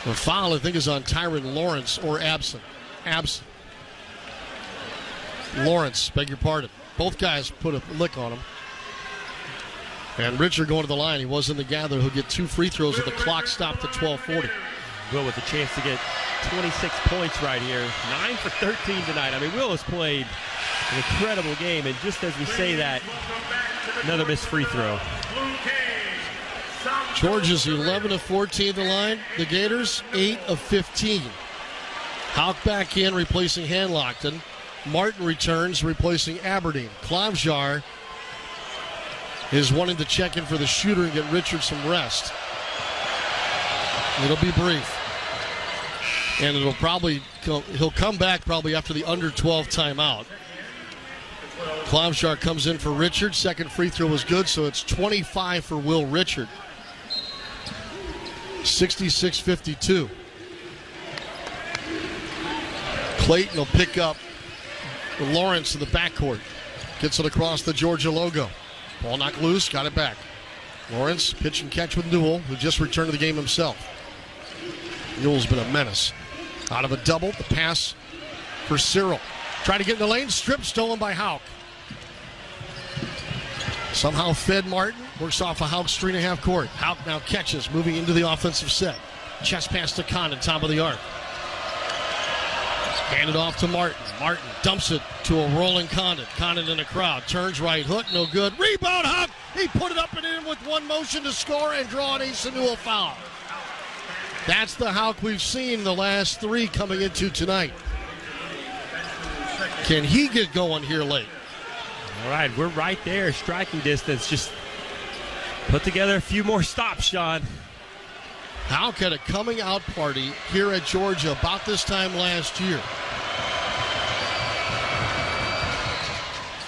The foul, I think, is on Tyron Lawrence or absent. Absent. Lawrence, beg your pardon. Both guys put a lick on him. And Richard going to the line. He was in the gather. He'll get 2 free throws with the clock stopped at 12:40. Will with a chance to get 26 points right here. 9 for 13 tonight. I mean, Will has played an incredible game, and just as we say that, another missed free throw. Georgia's 11 of 14 at the line. The Gators 8 of 15. Houck back in, replacing Handlockton. Martin returns, replacing Aberdeen. Klavjar is wanting to check in for the shooter and get Richard some rest. It'll be brief. And it'll probably, he'll come back probably after the under 12 timeout. Klavjar comes in for Richard. Second free throw was good, so it's 25 for Will Richard. 66-52. Clayton will pick up Lawrence in the backcourt. Gets it across the Georgia logo. Ball knocked loose, got it back. Lawrence, pitch and catch with Newell, who just returned to the game himself. Newell's been a menace. Out of a double, the pass for Cyril. Trying to get in the lane, strip stolen by Houck. Somehow fed Martin, works off a Houck's 3.5 court. Houck now catches, moving into the offensive set. Chest pass to Condon, top of the arc. Handed off to Martin. Martin dumps it to a rolling Condon. Condon in the crowd. Turns right hook, no good. Rebound, Houck! He put it up and in with one motion to score and draw an Asa Newell foul. That's the Houck we've seen the last 3 coming into tonight. Can he get going here late? All right, we're right there, striking distance. Just put together a few more stops, Sean. Houck had a coming out party here at Georgia about this time last year.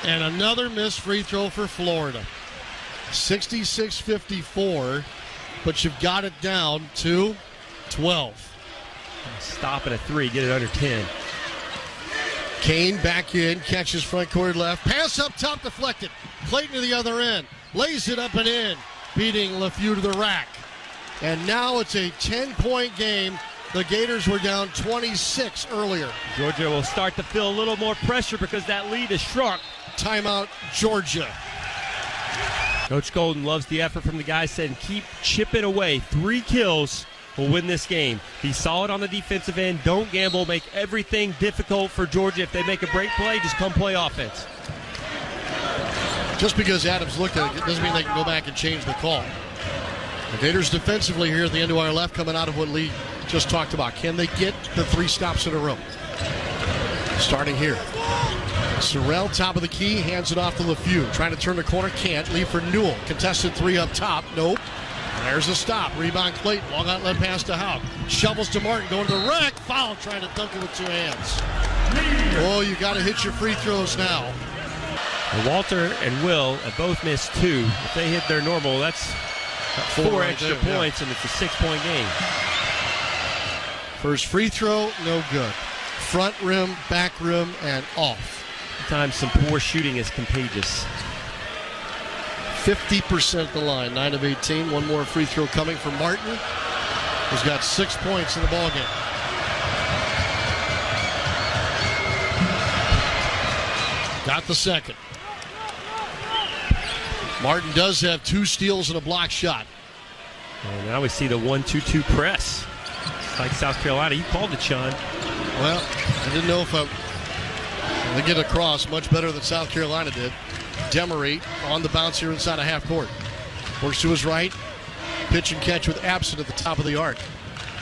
And another missed free throw for Florida. 66-54, but you've got it down to 12. Stop at a 3, get it under 10. Kane back in, catches front court left. Pass up top, deflected. Clayton to the other end. Lays it up and in, beating LeFew to the rack. And now it's a 10-point game. The Gators were down 26 earlier. Georgia will start to feel a little more pressure because that lead has shrunk. Timeout, Georgia. Coach Golden loves the effort from the guys, saying keep chipping away. 3 kills will win this game. Be solid on the defensive end. Don't gamble. Make everything difficult for Georgia. If they make a break play, just come play offense. Just because Adams looked at it doesn't mean they can go back and change the call. The Gators defensively here at the end of our left, coming out of what Lee just talked about. Can they get the 3 stops in a row? Starting here. Sorrell, top of the key, hands it off to LeFew. Trying to turn the corner, can't. Leave for Newell. Contested three up top. Nope. There's a stop. Rebound Clayton. Long outlet pass to Houck. Shovels to Martin. Going to the rack. Foul. Trying to dunk it with two hands. Oh, you got to hit your free throws now. And Walter and Will have both missed two. If they hit their normal, that's four right extra there, points, and it's a 6-point game. First free throw, no good. Front rim, back rim, and off. Sometimes some poor shooting is contagious. 50% at the line, 9 of 18. One more free throw coming from Martin, who's got 6 points in the ballgame. Got the second. Martin does have 2 steals and a block shot. And now we see the 1-2-2 press. It's like South Carolina. You called it, Sean. Well, I didn't know if they get across much better than South Carolina did. Demery on the bounce here inside of half court. Works to his right. Pitch and catch with Absent at the top of the arc.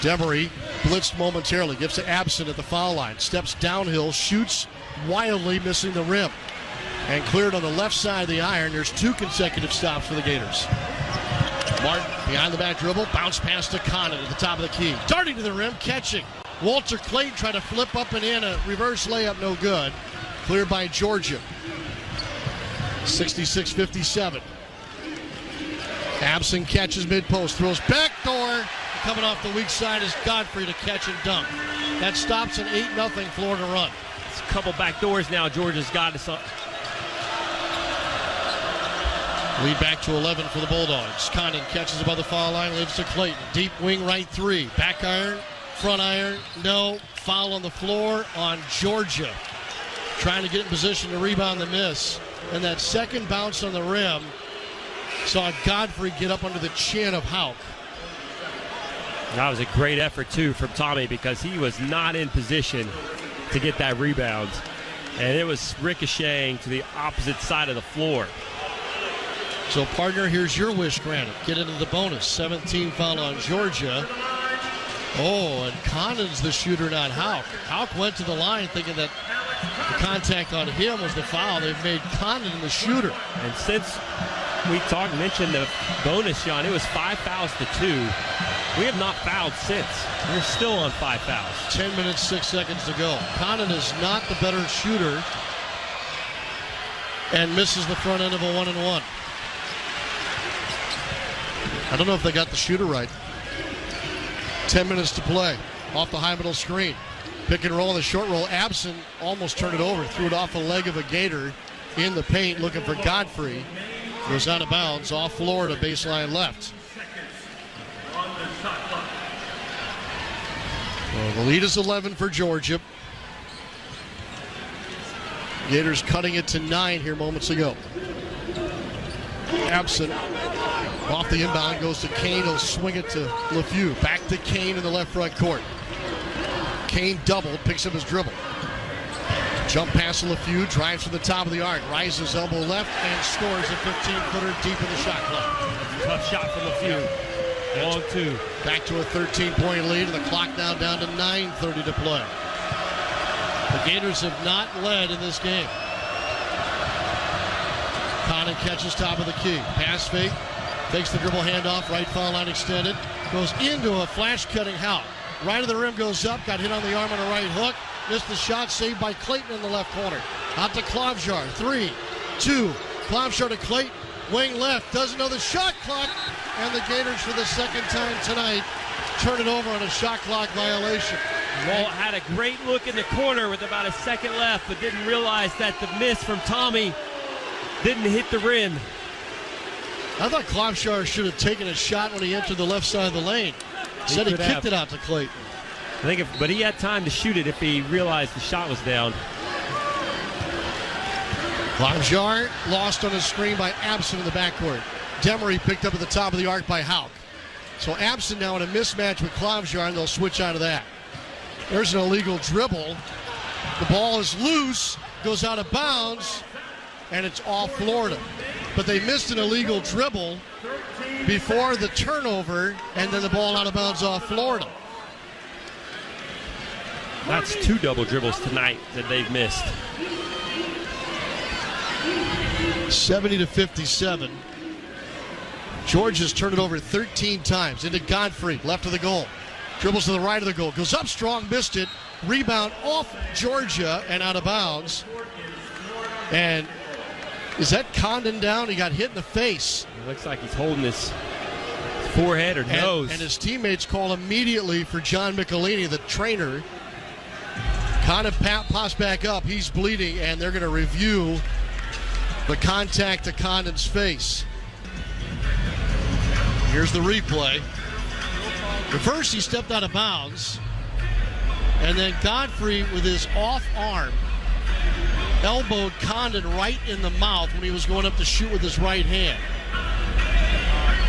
Demery blitzed momentarily. Gives to Absent at the foul line. Steps downhill. Shoots wildly, missing the rim. And cleared on the left side of the iron. There's 2 consecutive stops for the Gators. Martin behind the back dribble. Bounce pass to Condon at the top of the key. Darting to the rim. Catching. Walter Clayton tried to flip up and in. A reverse layup, no good. Cleared by Georgia. 66-57. Absent catches mid-post. Throws back door. Coming off the weak side is Godfrey to catch and dunk. That stops an 8-0 Florida run. It's a couple back doors now. Georgia's got us up. Lead back to 11 for the Bulldogs. Condon catches above the foul line, leaves to Clayton. Deep wing right 3. Back iron, front iron, no. Foul on the floor on Georgia. Trying to get in position to rebound the miss. And that second bounce on the rim saw Godfrey get up under the chin of Houck. That was a great effort, too, from Tommy because he was not in position to get that rebound. And it was ricocheting to the opposite side of the floor. So, partner, here's your wish granted. Get into the bonus. 17 foul on Georgia. Oh, and Condon's the shooter, not Houck. Houck went to the line thinking that the contact on him was the foul. They've made Condon the shooter. And since we mentioned the bonus, Sean, it was 5 fouls to 2. We have not fouled since. We're still on 5 fouls. 10 minutes, 6 seconds to go. Condon is not the better shooter and misses the front end of a 1-and-1. I don't know if they got the shooter right. 10 minutes to play. Off the high middle screen. Pick and roll on the short roll. Absent almost turned it over. Threw it off the leg of a Gator in the paint looking for Godfrey. Goes out of bounds off Florida, baseline left. Well, the lead is 11 for Georgia. Gators cutting it to 9 here moments ago. Absent. Off the inbound, goes to Kane. He'll swing it to LeFew. Back to Kane in the left front court. Kane doubled, picks up his dribble. Jump pass to LeFew, drives to the top of the arc, rises elbow left, and scores a 15-footer deep in the shot clock. Tough shot from LeFew. Long 2. Back to a 13-point lead, and the clock now down to 9:30 to play. The Gators have not led in this game. Condon catches top of the key. Pass fake. Takes the dribble handoff, right foul line extended. Goes into a flash-cutting Houck. Right of the rim goes up, got hit on the arm on a right hook. Missed the shot, saved by Clayton in the left corner. Out to Klavjar, 3, 2. Klavjar to Clayton, wing left, doesn't know the shot clock. And the Gators for the second time tonight turn it over on a shot clock violation. Walt had a great look in the corner with about a second left, but didn't realize that the miss from Tommy didn't hit the rim. I thought Klavjar should have taken a shot when he entered the left side of the lane. Said he kicked it out to Clayton. But he had time to shoot it if he realized the shot was down. Klavjar lost on a screen by Absent in the backcourt. Demery picked up at the top of the arc by Houck. So Absent now in a mismatch with Klavjar, and they'll switch out of that. There's an illegal dribble. The ball is loose, goes out of bounds, and it's off Florida. But they missed an illegal dribble before the turnover, and then the ball out of bounds off Florida. That's 2 double dribbles tonight that they've missed. 70-57. Georgia's turned it over 13 times. Into Godfrey, left of the goal. Dribbles to the right of the goal. Goes up strong, missed it. Rebound off Georgia and out of bounds. And is that Condon down? He got hit in the face. It looks like he's holding his forehead or nose. And his teammates call immediately for John Michelini, the trainer. Condon pops back up. He's bleeding, and they're going to review the contact to Condon's face. Here's the replay. At first, he stepped out of bounds. And then Godfrey, with his off arm, elbowed Condon right in the mouth when he was going up to shoot with his right hand.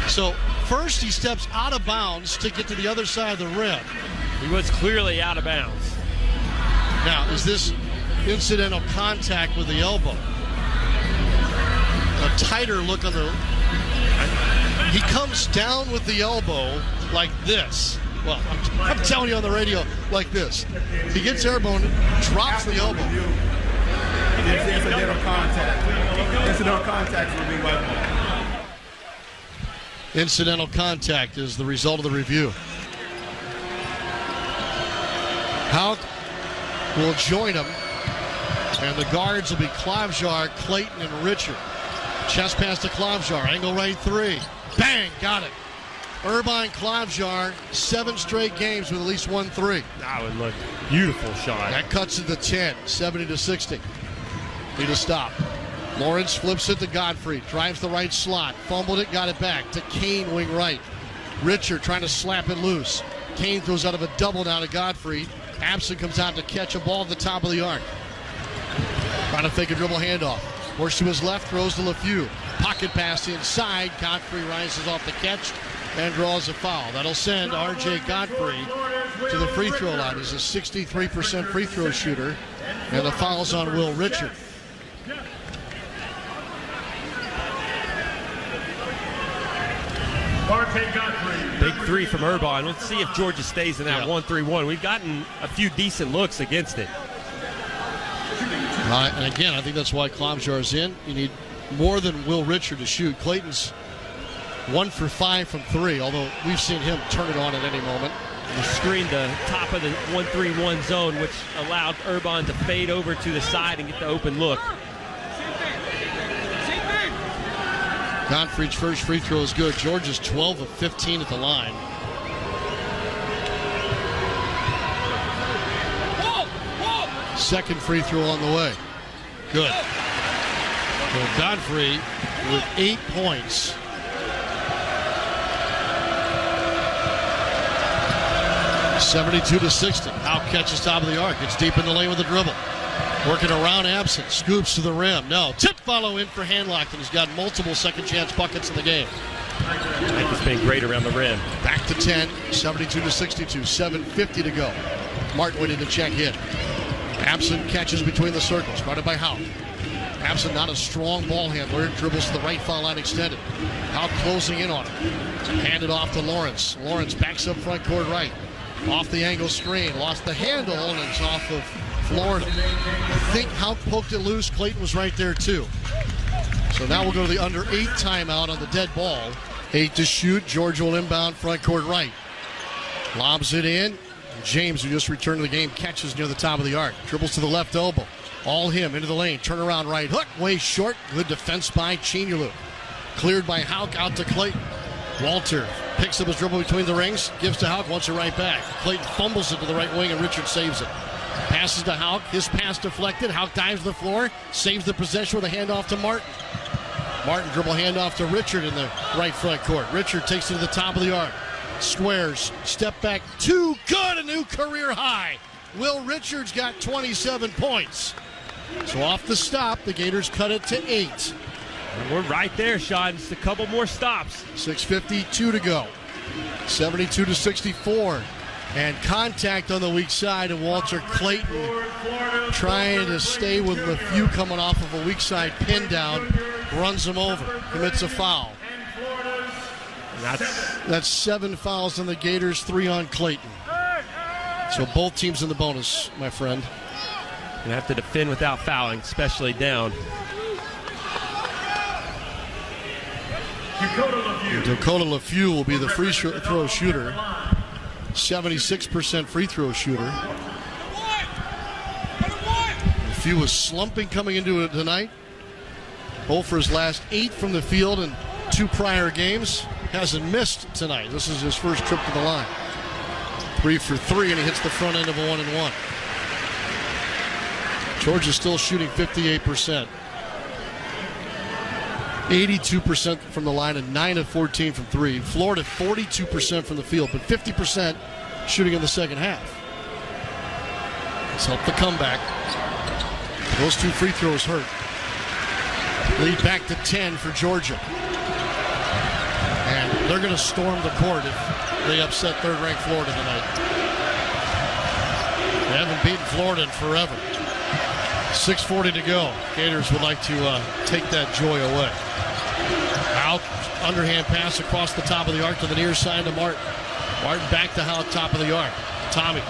So, first he steps out of bounds to get to the other side of the rim. He was clearly out of bounds. Now, is this incidental contact with the elbow? A tighter look on the... He comes down with the elbow like this. Well, I'm telling you on the radio like this. He gets airborne, drops the elbow. It's incidental contact. Incidental contact will be wiped. Incidental contact is the result of the review. Houck will join him, and the guards will be Klavjar, Clayton, and Richard. Chest pass to Klavjar, angle right three. Bang, got it. Irvine Klavjar, 7 straight games with at least 1 3. That would look beautiful shot. That cuts it to 10, 70-60. Need to stop. Lawrence flips it to Godfrey, drives the right slot, fumbled it, got it back to Kane, wing right. Richard trying to slap it loose. Kane throws out of a double now to Godfrey. Absent comes out to catch a ball at the top of the arc. Trying to fake a dribble handoff. Works to his left, throws to LeFew. Pocket pass inside. Godfrey rises off the catch and draws a foul. That'll send R.J. Godfrey to the free throw line. He's a 63% free throw shooter, and the foul's on Will Richard. Big three from Irvine. Let's see if Georgia stays in that 1-3-1. We've gotten a few decent looks against it. And again, I think that's why Klavjar is in. You need more than Will Richard to shoot. Clayton's 1 for 5 from 3, although we've seen him turn it on at any moment. He screened the top of the 1-3-1 zone, which allowed Irvine to fade over to the side and get the open look. Godfrey's first free throw is good. Georgia's 12 of 15 at the line. Second free throw on the way. Good. So Godfrey with 8 points. (72-60). Houck catches top of the arc. It's deep in the lane with the dribble. Working around Absent. Scoops to the rim. No. Tip follow in for Handlock, and he's got multiple second chance buckets in the game. It's been great around the rim. Back to 10. 72-62. 7:50 to go. Martin waiting to check in. Absent catches between the circles. Guarded by Houck. Absent not a strong ball handler. Dribbles to the right foul line extended. Houck closing in on him. Handed off to Lawrence. Lawrence backs up front court right. Off the angle screen. Lost the handle, and it's off of Florida. I think Houck poked it loose. Clayton was right there too. So now we'll go to the under 8 timeout on the dead ball. 8 to shoot. Georgia will inbound front court right. Lobs it in. James, who just returned to the game, catches near the top of the arc. Dribbles to the left elbow. All him into the lane. Turnaround right hook. Way short. Good defense by Chinyulu. Cleared by Houck out to Clayton. Walter picks up his dribble between the rings. Gives to Houck. Wants it right back. Clayton fumbles it to the right wing, and Richard saves it. Passes to Houck. His pass deflected. Houck dives to the floor. Saves the possession with a handoff to Martin. Martin dribble handoff to Richard in the right front court. Richard takes it to the top of the arc. Squares, step back, 2, good, a new career high. Will Richards got 27 points. So off the stop, the Gators cut it to 8. And we're right there, Sean. Just a couple more stops. 6:52 to go. 72-64. And contact on the weak side, and Walter Clayton trying to stay with LeFew coming off of a weak side pin down, runs him over, commits a foul. That's 7 fouls on the Gators, 3 on Clayton. So both teams in the bonus, my friend. Gonna have to defend without fouling, especially down. Dakota LeFew will be the free throw shooter. 76% free throw shooter. LeFew was slumping coming into it tonight. 0 for his last 8 from the field in 2 prior games. Hasn't missed tonight. This is his first trip to the line. 3 for 3, and he hits the front end of a 1-and-1. Georgia's still shooting 58%. 82% from the line and 9 of 14 from 3. Florida 42% from the field, but 50% shooting in the second half. It's helped the comeback. Those 2 free throws hurt. Lead back to 10 for Georgia. And they're going to storm the court if they upset third-ranked Florida tonight. They haven't beaten Florida in forever. 6:40 to go. Gators would like to take that joy away. Out, underhand pass across the top of the arc to the near side to Martin. Martin back to Howe, top of the arc. Tommy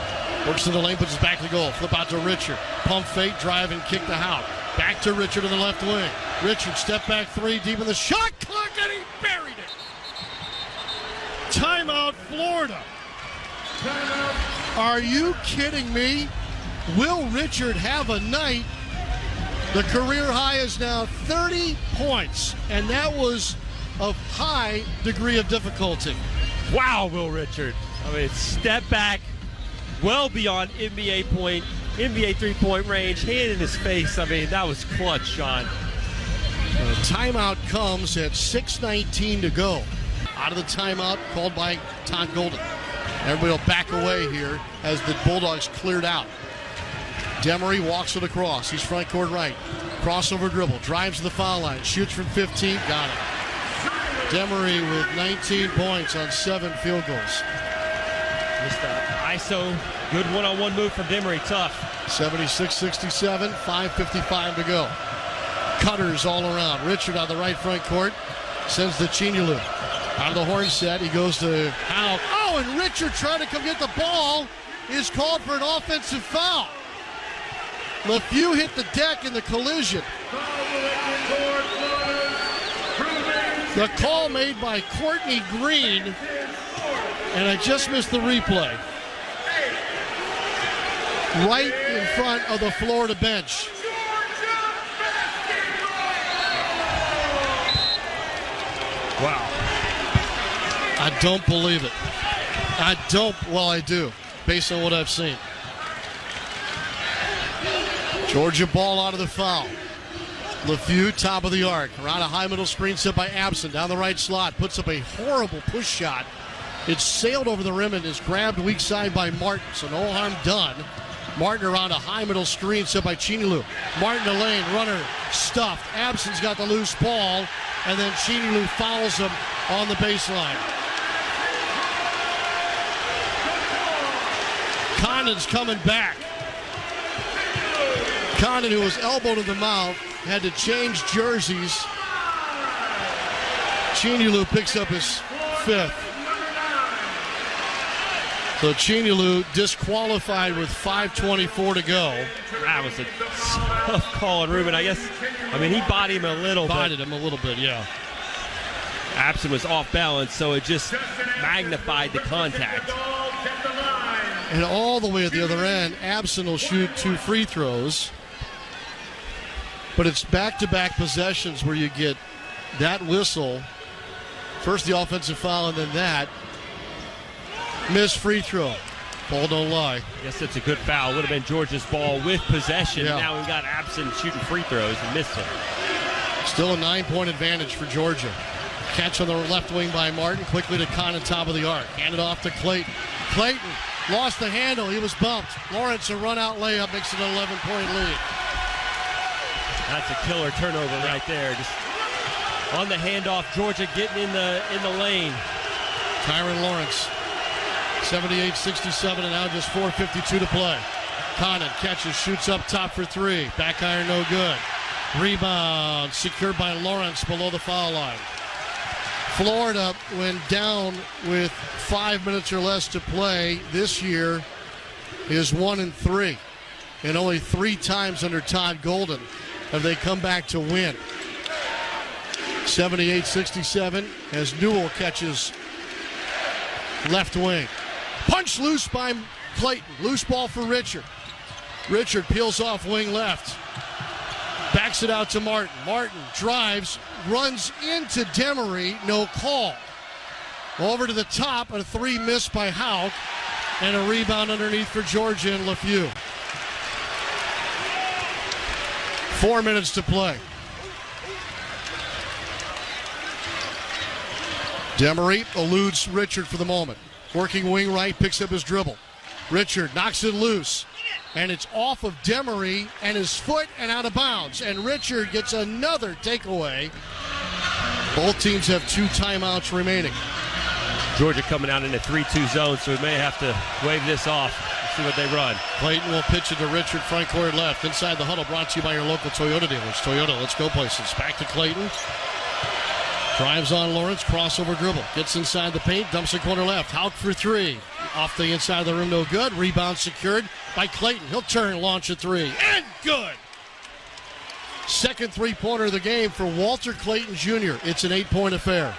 works in the lane, puts his back to the goal. Flip out to Richard. Pump fake, drive, and kick to Howe. Back to Richard in the left wing. Richard, step back 3, deep in the shot clock, and he buried it. Timeout, Florida. Are you kidding me? Will Richard have a night? The career high is now 30 points, and that was a high degree of difficulty. Wow, Will Richard. I mean, step back, well beyond NBA three-point range, hand in his face. I mean, that was clutch, Sean. Timeout comes at 6:19 to go. Out of the timeout called by Todd Golden. Everybody will back away here as the Bulldogs cleared out. Demery walks it across. He's front court right. Crossover dribble. Drives to the foul line. Shoots from 15. Got it. Demery with 19 points on 7 field goals. Just ISO. Good one-on-one move from Demery. Tough. 76-67. 5:55 to go. Cutters all around. Richard on the right front court. Sends to Chinyalu. Out of the horn set. He goes to Howe. Oh, and Richard trying to come get the ball is called for an offensive foul. LeFew hit the deck in the collision. The call made by Courtney Green, and I just missed the replay. Right in front of the Florida bench. Wow. I don't believe it. I do, based on what I've seen. Georgia ball out of the foul. LeFew, top of the arc. Around a high middle screen set by Absent. Down the right slot. Puts up a horrible push shot. It's sailed over the rim and is grabbed weak side by Martin. So no harm done. Martin around a high middle screen set by Chinyalu. Martin to lane. Runner stuffed. Absent's got the loose ball. And then Chinyalu fouls him on the baseline. Condon's coming back. Condon, who was elbowed in the mouth, had to change jerseys. Chinyalu picks up his 5th. So Chinyalu disqualified with 5:24 to go. That was a tough call on Ruben. I mean, he bodied him a little bit, yeah. Absent was off balance, so it just magnified the contact. And all the way at the other end, Absent will shoot 2 free throws. But it's back-to-back possessions where you get that whistle, first the offensive foul and then that. Missed free throw. Ball don't lie. Yes, that's a good foul. Would have been Georgia's ball with possession. Yeah. Now we've got Absent shooting free throws and missed it. Still a 9-point advantage for Georgia. Catch on the left wing by Martin. Quickly to Condon, top of the arc. Handed off to Clayton. Clayton lost the handle. He was bumped. Lawrence, a run-out layup, makes it an 11-point lead. That's a killer turnover right there. Just on the handoff, Georgia getting in the lane. Tyron Lawrence, 78-67, and now just 4:52 to play. Condon catches, shoots up top for 3. Back iron, no good. Rebound secured by Lawrence below the foul line. Florida, when down with 5 minutes or less to play this year, is 1-3. And only 3 times under Todd Golden have they come back to win. 78-67 as Newell catches left wing. Punch loose by Clayton. Loose ball for Richard. Richard peels off wing left. Backs it out to Martin. Martin drives, runs into Demery. No call. Over to the top. A three missed by Houck. And a rebound underneath for Georgia and LeFew. 4 minutes to play. Demery eludes Richard for the moment. Working wing right, picks up his dribble. Richard knocks it loose. And it's off of Demery and his foot and out of bounds. And Richard gets another takeaway. Both teams have 2 timeouts remaining. Georgia coming out in a 3-2 zone, so we may have to wave this off and see what they run. Clayton will pitch it to Richard, front court left. Inside the huddle, brought to you by your local Toyota dealers. Toyota, let's go places. Back to Clayton. Drives on Lawrence, crossover dribble. Gets inside the paint, dumps it corner left. Houck for 3. Off the inside of the rim, no good. Rebound secured by Clayton. He'll turn, launch a 3. And good! Second three-pointer of the game for Walter Clayton Jr. It's an 8-point affair.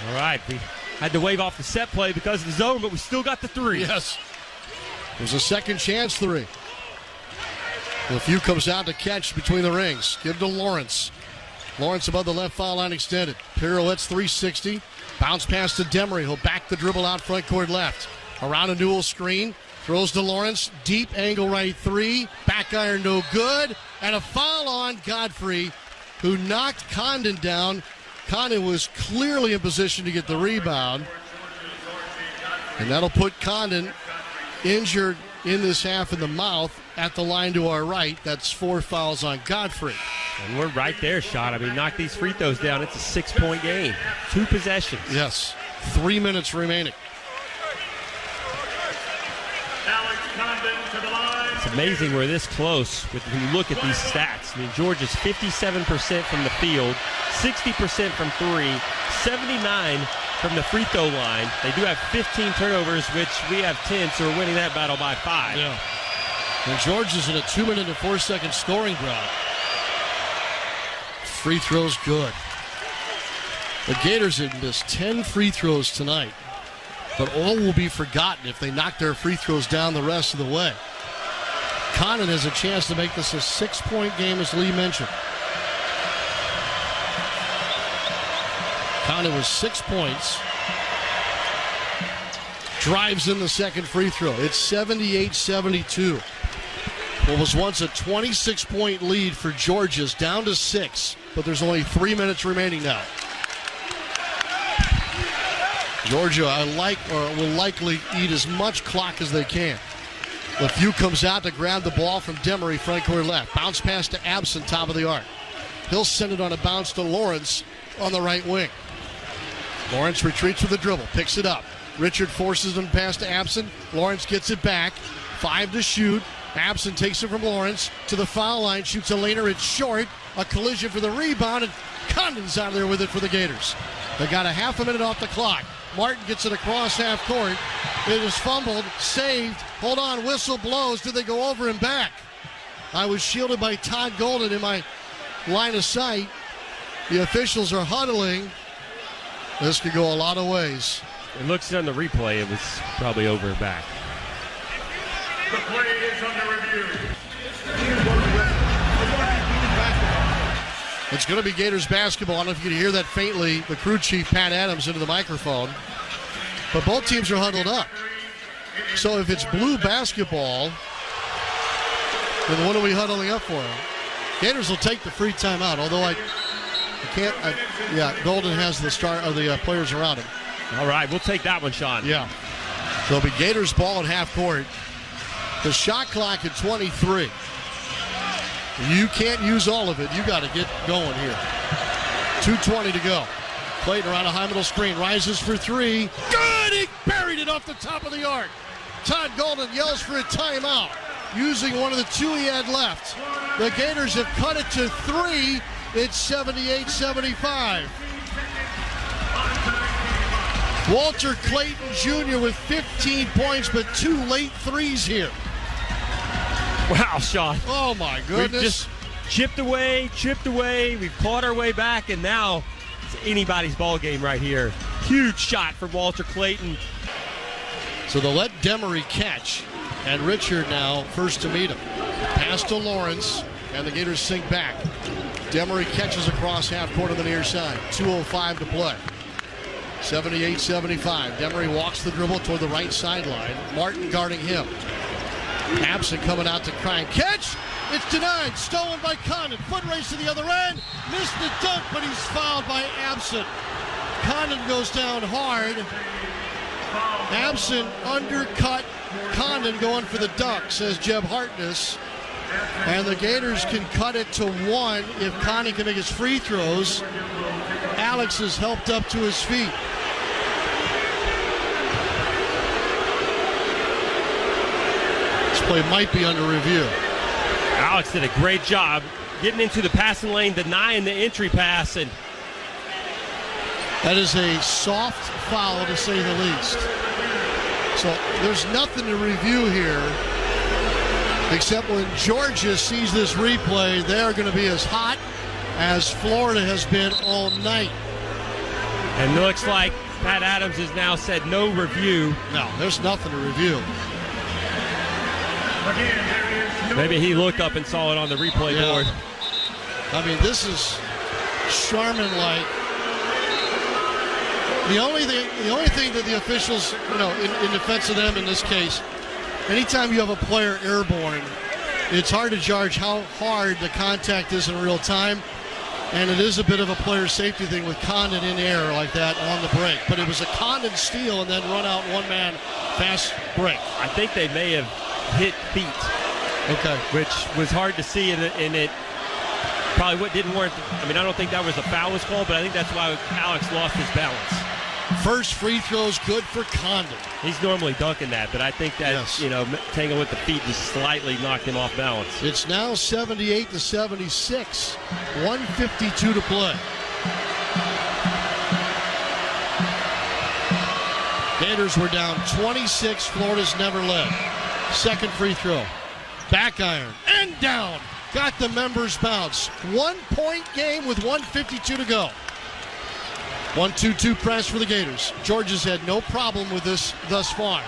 All right, we had to wave off the set play because of the zone, but we still got the 3. Yes. There's a second chance 3. LeFew comes out to catch between the rings. Give to Lawrence. Lawrence above the left foul line extended. Pirouettes 360. Bounce pass to Demery. He'll back the dribble out front court left. Around a Newell screen. Throws to Lawrence. Deep angle right 3. Back iron no good. And a foul on Godfrey, who knocked Condon down. Condon was clearly in position to get the rebound. And that'll put Condon injured in this half in the mouth at the line to our right. That's 4 fouls on Godfrey. And we're right there, Sean. I mean, knock these free throws down. It's a 6-point game. 2 possessions. Yes. 3 minutes remaining. It's amazing we're this close when you look at these stats. I mean, Georgia's 57% from the field, 60% from 3, 79 from the free throw line. They do have 15 turnovers, which we have 10, so we're winning that battle by 5. Yeah. And Georgia's in a 2-minute and 4-second scoring drought. Free throws good. The Gators have missed 10 free throws tonight, but all will be forgotten if they knock their free throws down the rest of the way. Condon has a chance to make this a 6-point game, as Lee mentioned. Condon was 6 points. Drives in the second free throw. It's 78-72. What was once a 26-point lead for Georgia's down to 6, but there's only 3 minutes remaining now. Georgia will likely eat as much clock as they can. LeFew comes out to grab the ball from Demery, front court left. Bounce pass to Abson, top of the arc. He'll send it on a bounce to Lawrence on the right wing. Lawrence retreats with the dribble, picks it up. Richard forces him past to Abson. Lawrence gets it back. 5 to shoot. Abson takes it from Lawrence to the foul line, shoots a laner. It's short. A collision for the rebound, and Condon's out of there with it for the Gators. They got a half a minute off the clock. Martin gets it across half court. It is fumbled, saved. Hold on, whistle blows. Did they go over and back? I was shielded by Todd Golden in my line of sight. The officials are huddling. This could go a lot of ways. It looks on the replay, it was probably over and back. The play is under review. It's going to be Gators basketball. I don't know if you can hear that faintly, the crew chief, Pat Adams, into the microphone. But both teams are huddled up. So if it's blue basketball, then what are we huddling up for? Gators will take the free timeout, although I can't. Golden has the players around him. All right, we'll take that one, Sean. Yeah. So it'll be Gators ball at half court. The shot clock at 23. You can't use all of it. You got to get going here. 2:20 to go. Clayton around a high middle screen. Rises for 3. Good! He buried it off the top of the arc. Todd Golden yells for a timeout, using one of the 2 he had left. The Gators have cut it to 3. It's 78-75. Walter Clayton Jr. with 15 points, but 2 late threes here. Wow, Sean. Oh, my goodness. We've just chipped away. We've clawed our way back, and now It's anybody's ball game right here. Huge shot from Walter Clayton. So they'll let Demery catch, and Richard now first to meet him. Pass to Lawrence, and the Gators sink back. Demery catches across half court on the near side. 2:05 to play. 78-75. Demery walks the dribble toward the right sideline. Martin guarding him. Absent coming out to try and catch. It's denied. Stolen by Condon. Foot race to the other end. Missed the dunk, but he's fouled by Absent. Condon goes down hard. Absent undercut Condon going for the dunk, says Jeb Hartness. And the Gators can cut it to 1 if Condon can make his free throws. Alex is helped up to his feet. This play might be under review. Alex did a great job getting into the passing lane, denying the entry pass, and that is a soft foul to say the least. So there's nothing to review here, except when Georgia sees this replay, they're going to be as hot as Florida has been all night. And it looks like Pat Adams has now said no review. No, there's nothing to review. Maybe he looked up and saw it on the replay board. I mean, this is Sharman-like. The only thing that the officials, in defense of them in this case, anytime you have a player airborne, it's hard to judge how hard the contact is in real time. And it is a bit of a player safety thing with Condon in air like that on the break. But it was a Condon steal and then run out one-man fast break. I think they may have hit feet. Okay. Which was hard to see, and it probably didn't warrant. I mean, I don't think that was a foul was called, but I think that's why Alex lost his balance. First free throws good for Condon. He's normally dunking that, but I think that, tangle with the feet just slightly knocked him off balance. It's now 78-76. 1:52 to play. Gators were down 26. Florida's never led. Second free throw. Back iron. And down. Got the members bounce. 1 point game with 1:52 to go. 1-2-2 press for the Gators. Georgia's had no problem with this thus far.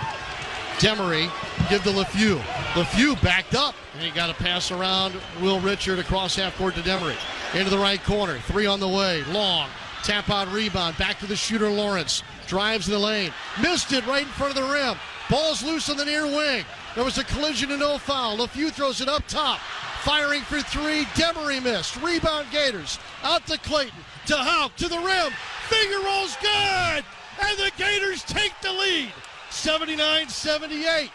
Demery give to LeFew. LeFew backed up, and he got a pass around Will Richard across half court to Demery. Into the right corner. 3 on the way. Long. Tap out rebound. Back to the shooter Lawrence. Drives in the lane. Missed it right in front of the rim. Ball's loose on the near wing. There was a collision and no foul. LeFew throws it up top. Firing for 3. Demery missed. Rebound Gators. Out to Clayton. To Houck. To the rim. Finger rolls good. And the Gators take the lead. 79-78.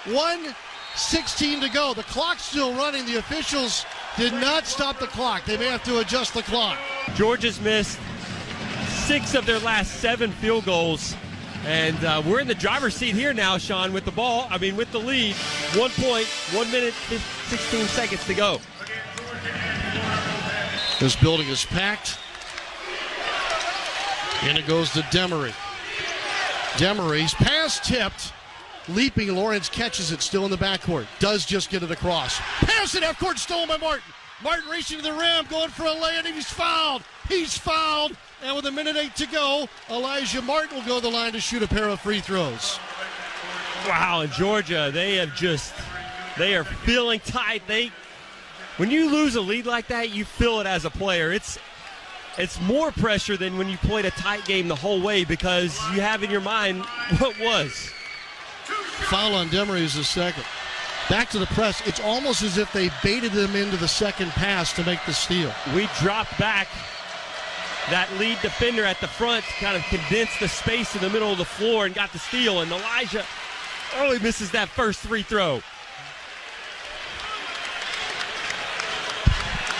1:16 to go. The clock's still running. The officials did not stop the clock. They may have to adjust the clock. Georgia's missed 6 of their last 7 field goals. And we're in the driver's seat here now, Sean, with the ball. I mean, with the lead. 1 point, 1 minute, 16 seconds to go. This building is packed. And it goes to Demery. Demery's pass tipped. Leaping Lawrence catches it, still in the backcourt. Does just get it across. Pass it half court, stolen by Martin. Martin racing to the rim, going for a lay-in, and he's fouled. He's fouled. And with 1:08 to go, Elijah Martin will go to the line to shoot a pair of free throws. Wow, and Georgia, they are feeling tight. When you lose a lead like that, you feel it as a player. It's more pressure than when you played a tight game the whole way because you have in your mind what was. Foul on Demery is the second. Back to the press. It's almost as if they baited them into the second pass to make the steal. We dropped back. That lead defender at the front kind of condensed the space in the middle of the floor and got the steal. And Elijah early misses that first free throw.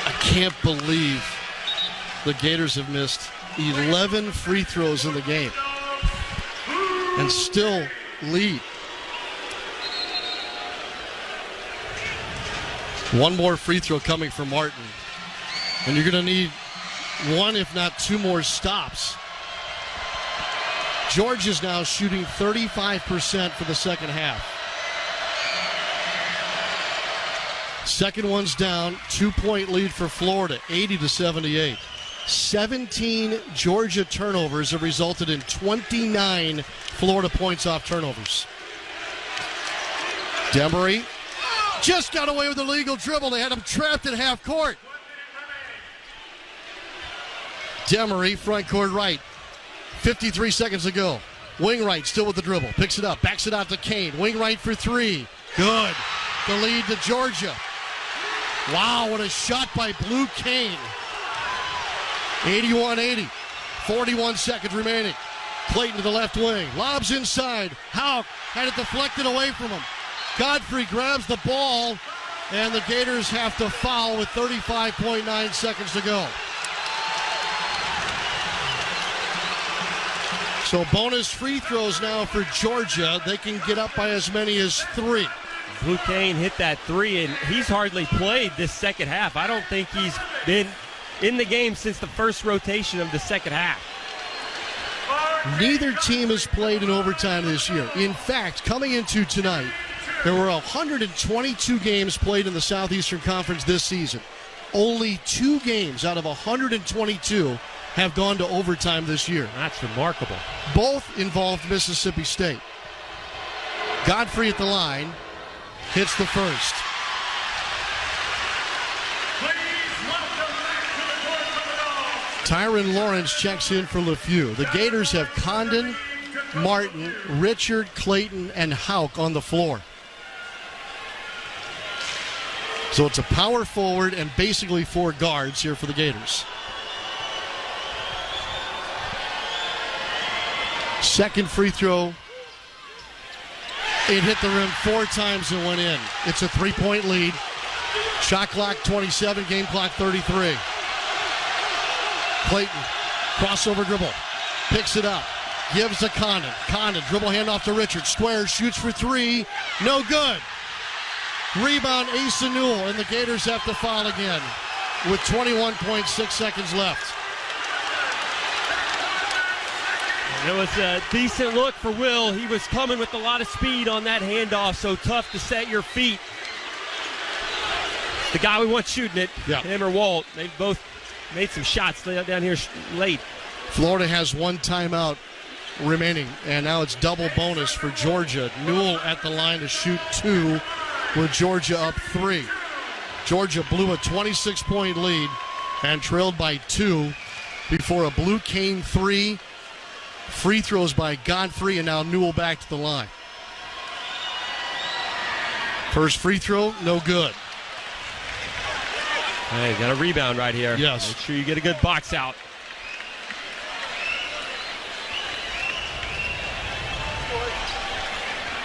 I can't believe the Gators have missed 11 free throws in the game and still lead. One more free throw coming from Martin. And you're going to need 1, if not 2 more stops. Georgia's now shooting 35% for the second half. Second one's down. 2-point lead for Florida, 80-78. 17 Georgia turnovers have resulted in 29 Florida points off turnovers. Demery just got away with a legal dribble. They had him trapped at half court. Demery, front court right. 53 seconds to go. Wing right, still with the dribble. Picks it up, backs it out to Kane. Wing right for three. Good. The lead to Georgia. Wow, what a shot by Blue Kane. 81-80. 41 seconds remaining. Clayton to the left wing. Lobs inside. Houck had it deflected away from him. Godfrey grabs the ball, and the Gators have to foul with 35.9 seconds to go. So bonus free throws now for Georgia. They can get up by as many as 3. Blue Kane hit that 3, and he's hardly played this second half. I don't think he's been in the game since the first rotation of the second half. Neither team has played in overtime this year. In fact, coming into tonight, there were 122 games played in the Southeastern Conference this season. Only 2 games out of 122 have gone to overtime this year. That's remarkable. Both involved Mississippi State. Godfrey at the line hits the first. Tyron Lawrence checks in for LeFew. The Gators have Condon, Martin, Richard, Clayton, and Houck on the floor. So it's a power forward and basically 4 guards here for the Gators. Second free throw. It hit the rim 4 times and went in. It's a 3-point lead. Shot clock 27, game clock 33. Clayton, crossover dribble, picks it up, gives to Condon. Condon, dribble handoff to Richard, squares, shoots for 3, no good. Rebound, Asa Newell, and the Gators have to foul again with 21.6 seconds left. It was a decent look for Will. He was coming with a lot of speed on that handoff, so tough to set your feet. The guy we want shooting it, him or Walt, they both made some shots down here late. Florida has 1 timeout remaining, and now it's double bonus for Georgia. Newell at the line to shoot 2 with Georgia up 3. Georgia blew a 26-point lead and trailed by 2 before a Blue Kane 3. Free throws by Godfrey, and now Newell back to the line. First free throw, no good. Hey, got a rebound right here. Yes. Make sure you get a good box out.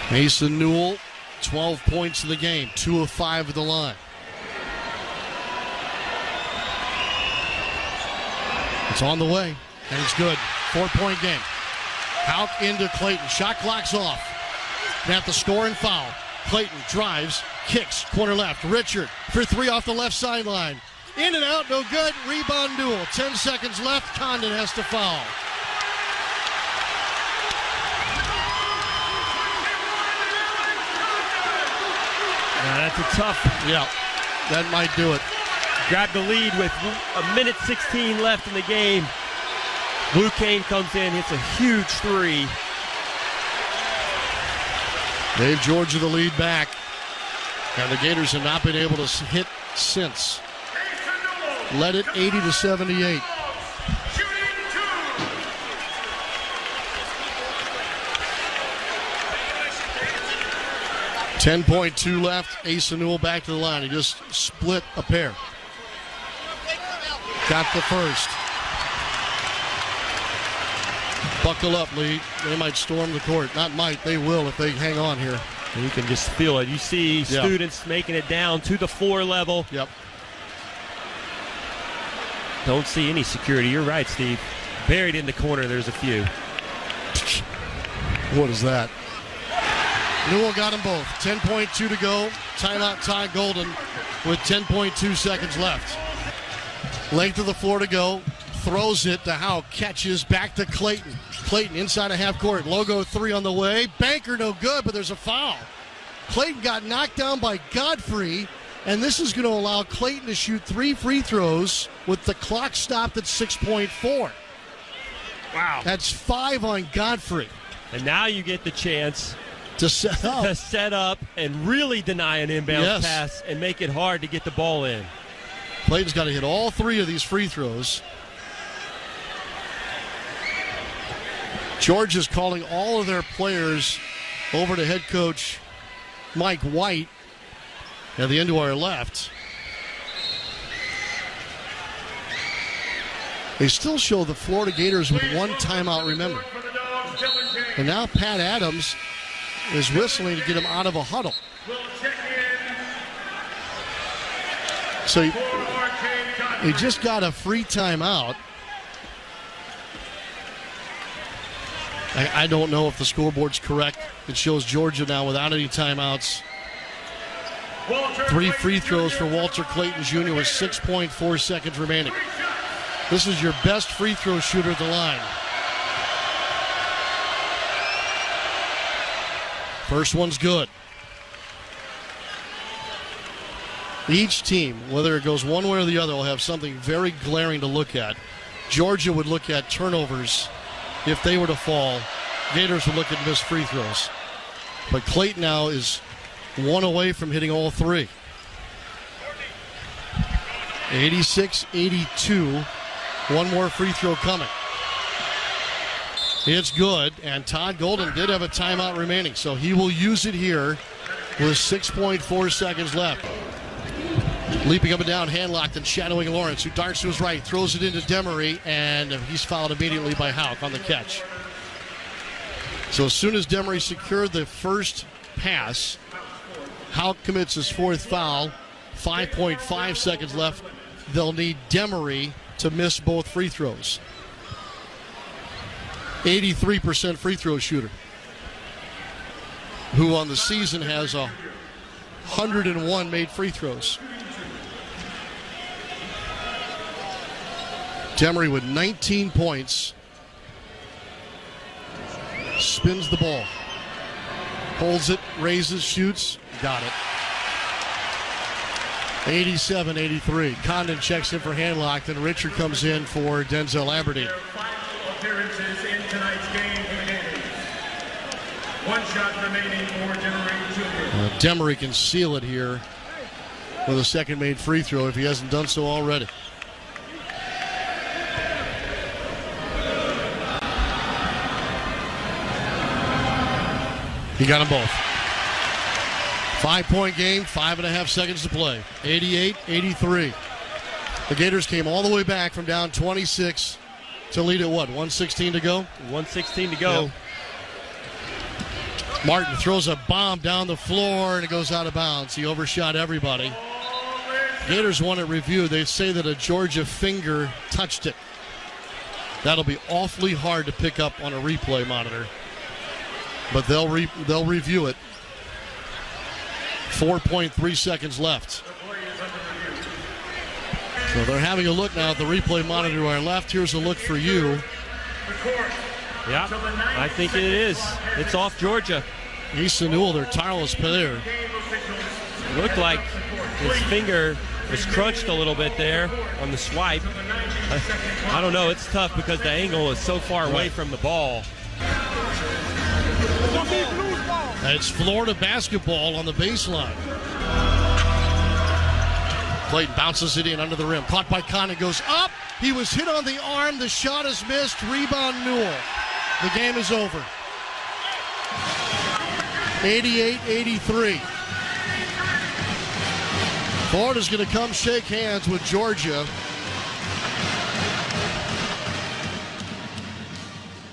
Mason Newell, 12 points in the game, 2 of 5 at the line. It's on the way, and it's good. 4-point game. Houck into Clayton. Shot clock's off. They have to score and foul. Clayton drives, kicks, corner left. Richard for 3 off the left sideline. In and out, no good. Rebound Newell. 10 seconds left. Condon has to foul. That's a tough. Yeah, that might do it. Grabbed the lead with 1:16 left in the game. Blue Kane comes in, hits a huge 3. Gave Georgia the lead back, and the Gators have not been able to hit since. Led it 80-78. .2 left. Asa Newell back to the line. He just split a pair. Got the first. Buckle up, Lee. They might storm the court. Not might, they will if they hang on here. And you can just feel it. You see students making it down to the floor level. Yep. Don't see any security. You're right, Steve. Buried in the corner, there's a few. What is that? Newell got them both. 10.2 to go. Timeout Ty Golden with 10.2 seconds left. Length of the floor to go. Throws it to Houck. Catches back to Clayton. Clayton inside of half court. Logo 3 on the way. Banker no good, but there's a foul. Clayton got knocked down by Godfrey, And this is going to allow Clayton to shoot 3 free throws with the clock stopped at 6.4. Wow. That's 5 on Godfrey. And now you get the chance to set up and really deny an inbound pass and make it hard to get the ball in. Clayton's got to hit all 3 of these free throws. Georgia's calling all of their players over to head coach Mike White at the end of our left. They still show the Florida Gators with 1 timeout, remember. And now Pat Adams is whistling to get him out of a huddle. So he just got a free timeout. I don't know if the scoreboard's correct. It shows Georgia now without any timeouts. 3 free throws for Walter Clayton Jr. with 6.4 seconds remaining. This is your best free throw shooter at the line. First one's good. Each team, whether it goes one way or the other, will have something very glaring to look at. Georgia would look at turnovers if they were to fall. Gators would look at missed free throws. But Clayton now is 1 away from hitting all 3. 86-82. 1 more free throw coming. It's good, and Todd Golden did have a timeout remaining, so he will use it here with 6.4 seconds left. Leaping up and down, hand-locked and shadowing Lawrence, who darts to his right, throws it into Demery, and he's fouled immediately by Houck on the catch. So as soon as Demery secured the first pass, Houck commits his 4th foul. 5.5 seconds left. They'll need Demery to miss both free throws. 83% free throw shooter, who on the season has 101 made free throws. Demery with 19 points. Spins the ball. Holds it, raises, shoots. Got it. 87-83. Condon checks in for Handlock, and Richard comes in for Denzel Aberdeen. Appearances in tonight's game for the Gators. 1 shot remaining for Demery Jr. Demery can seal it here with a second made free throw if he hasn't done so already. He got them both. 5-point game, 5.5 seconds to play. 88-83. The Gators came all the way back from down 26 to lead at what, 1:16 to go? 1:16 to go. Yeah. Martin throws a bomb down the floor and it goes out of bounds. He overshot everybody. Gators want it reviewed. They say that a Georgia finger touched it. That'll be awfully hard to pick up on a replay monitor. But they'll review it. 4.3 seconds left. So they're having a look now at the replay monitor to our left. Here's a look for you. Yeah, I think it is. It's off Georgia. Easton Newell, their tireless player. It looked like his finger was crunched a little bit there on the swipe. I don't know. It's tough because the angle is so far away from the ball. It's Florida basketball on the baseline. Clayton bounces it in under the rim. Caught by Condon, goes up. He was hit on the arm. The shot is missed. Rebound Newell. The game is over. 88-83. Florida's going to come shake hands with Georgia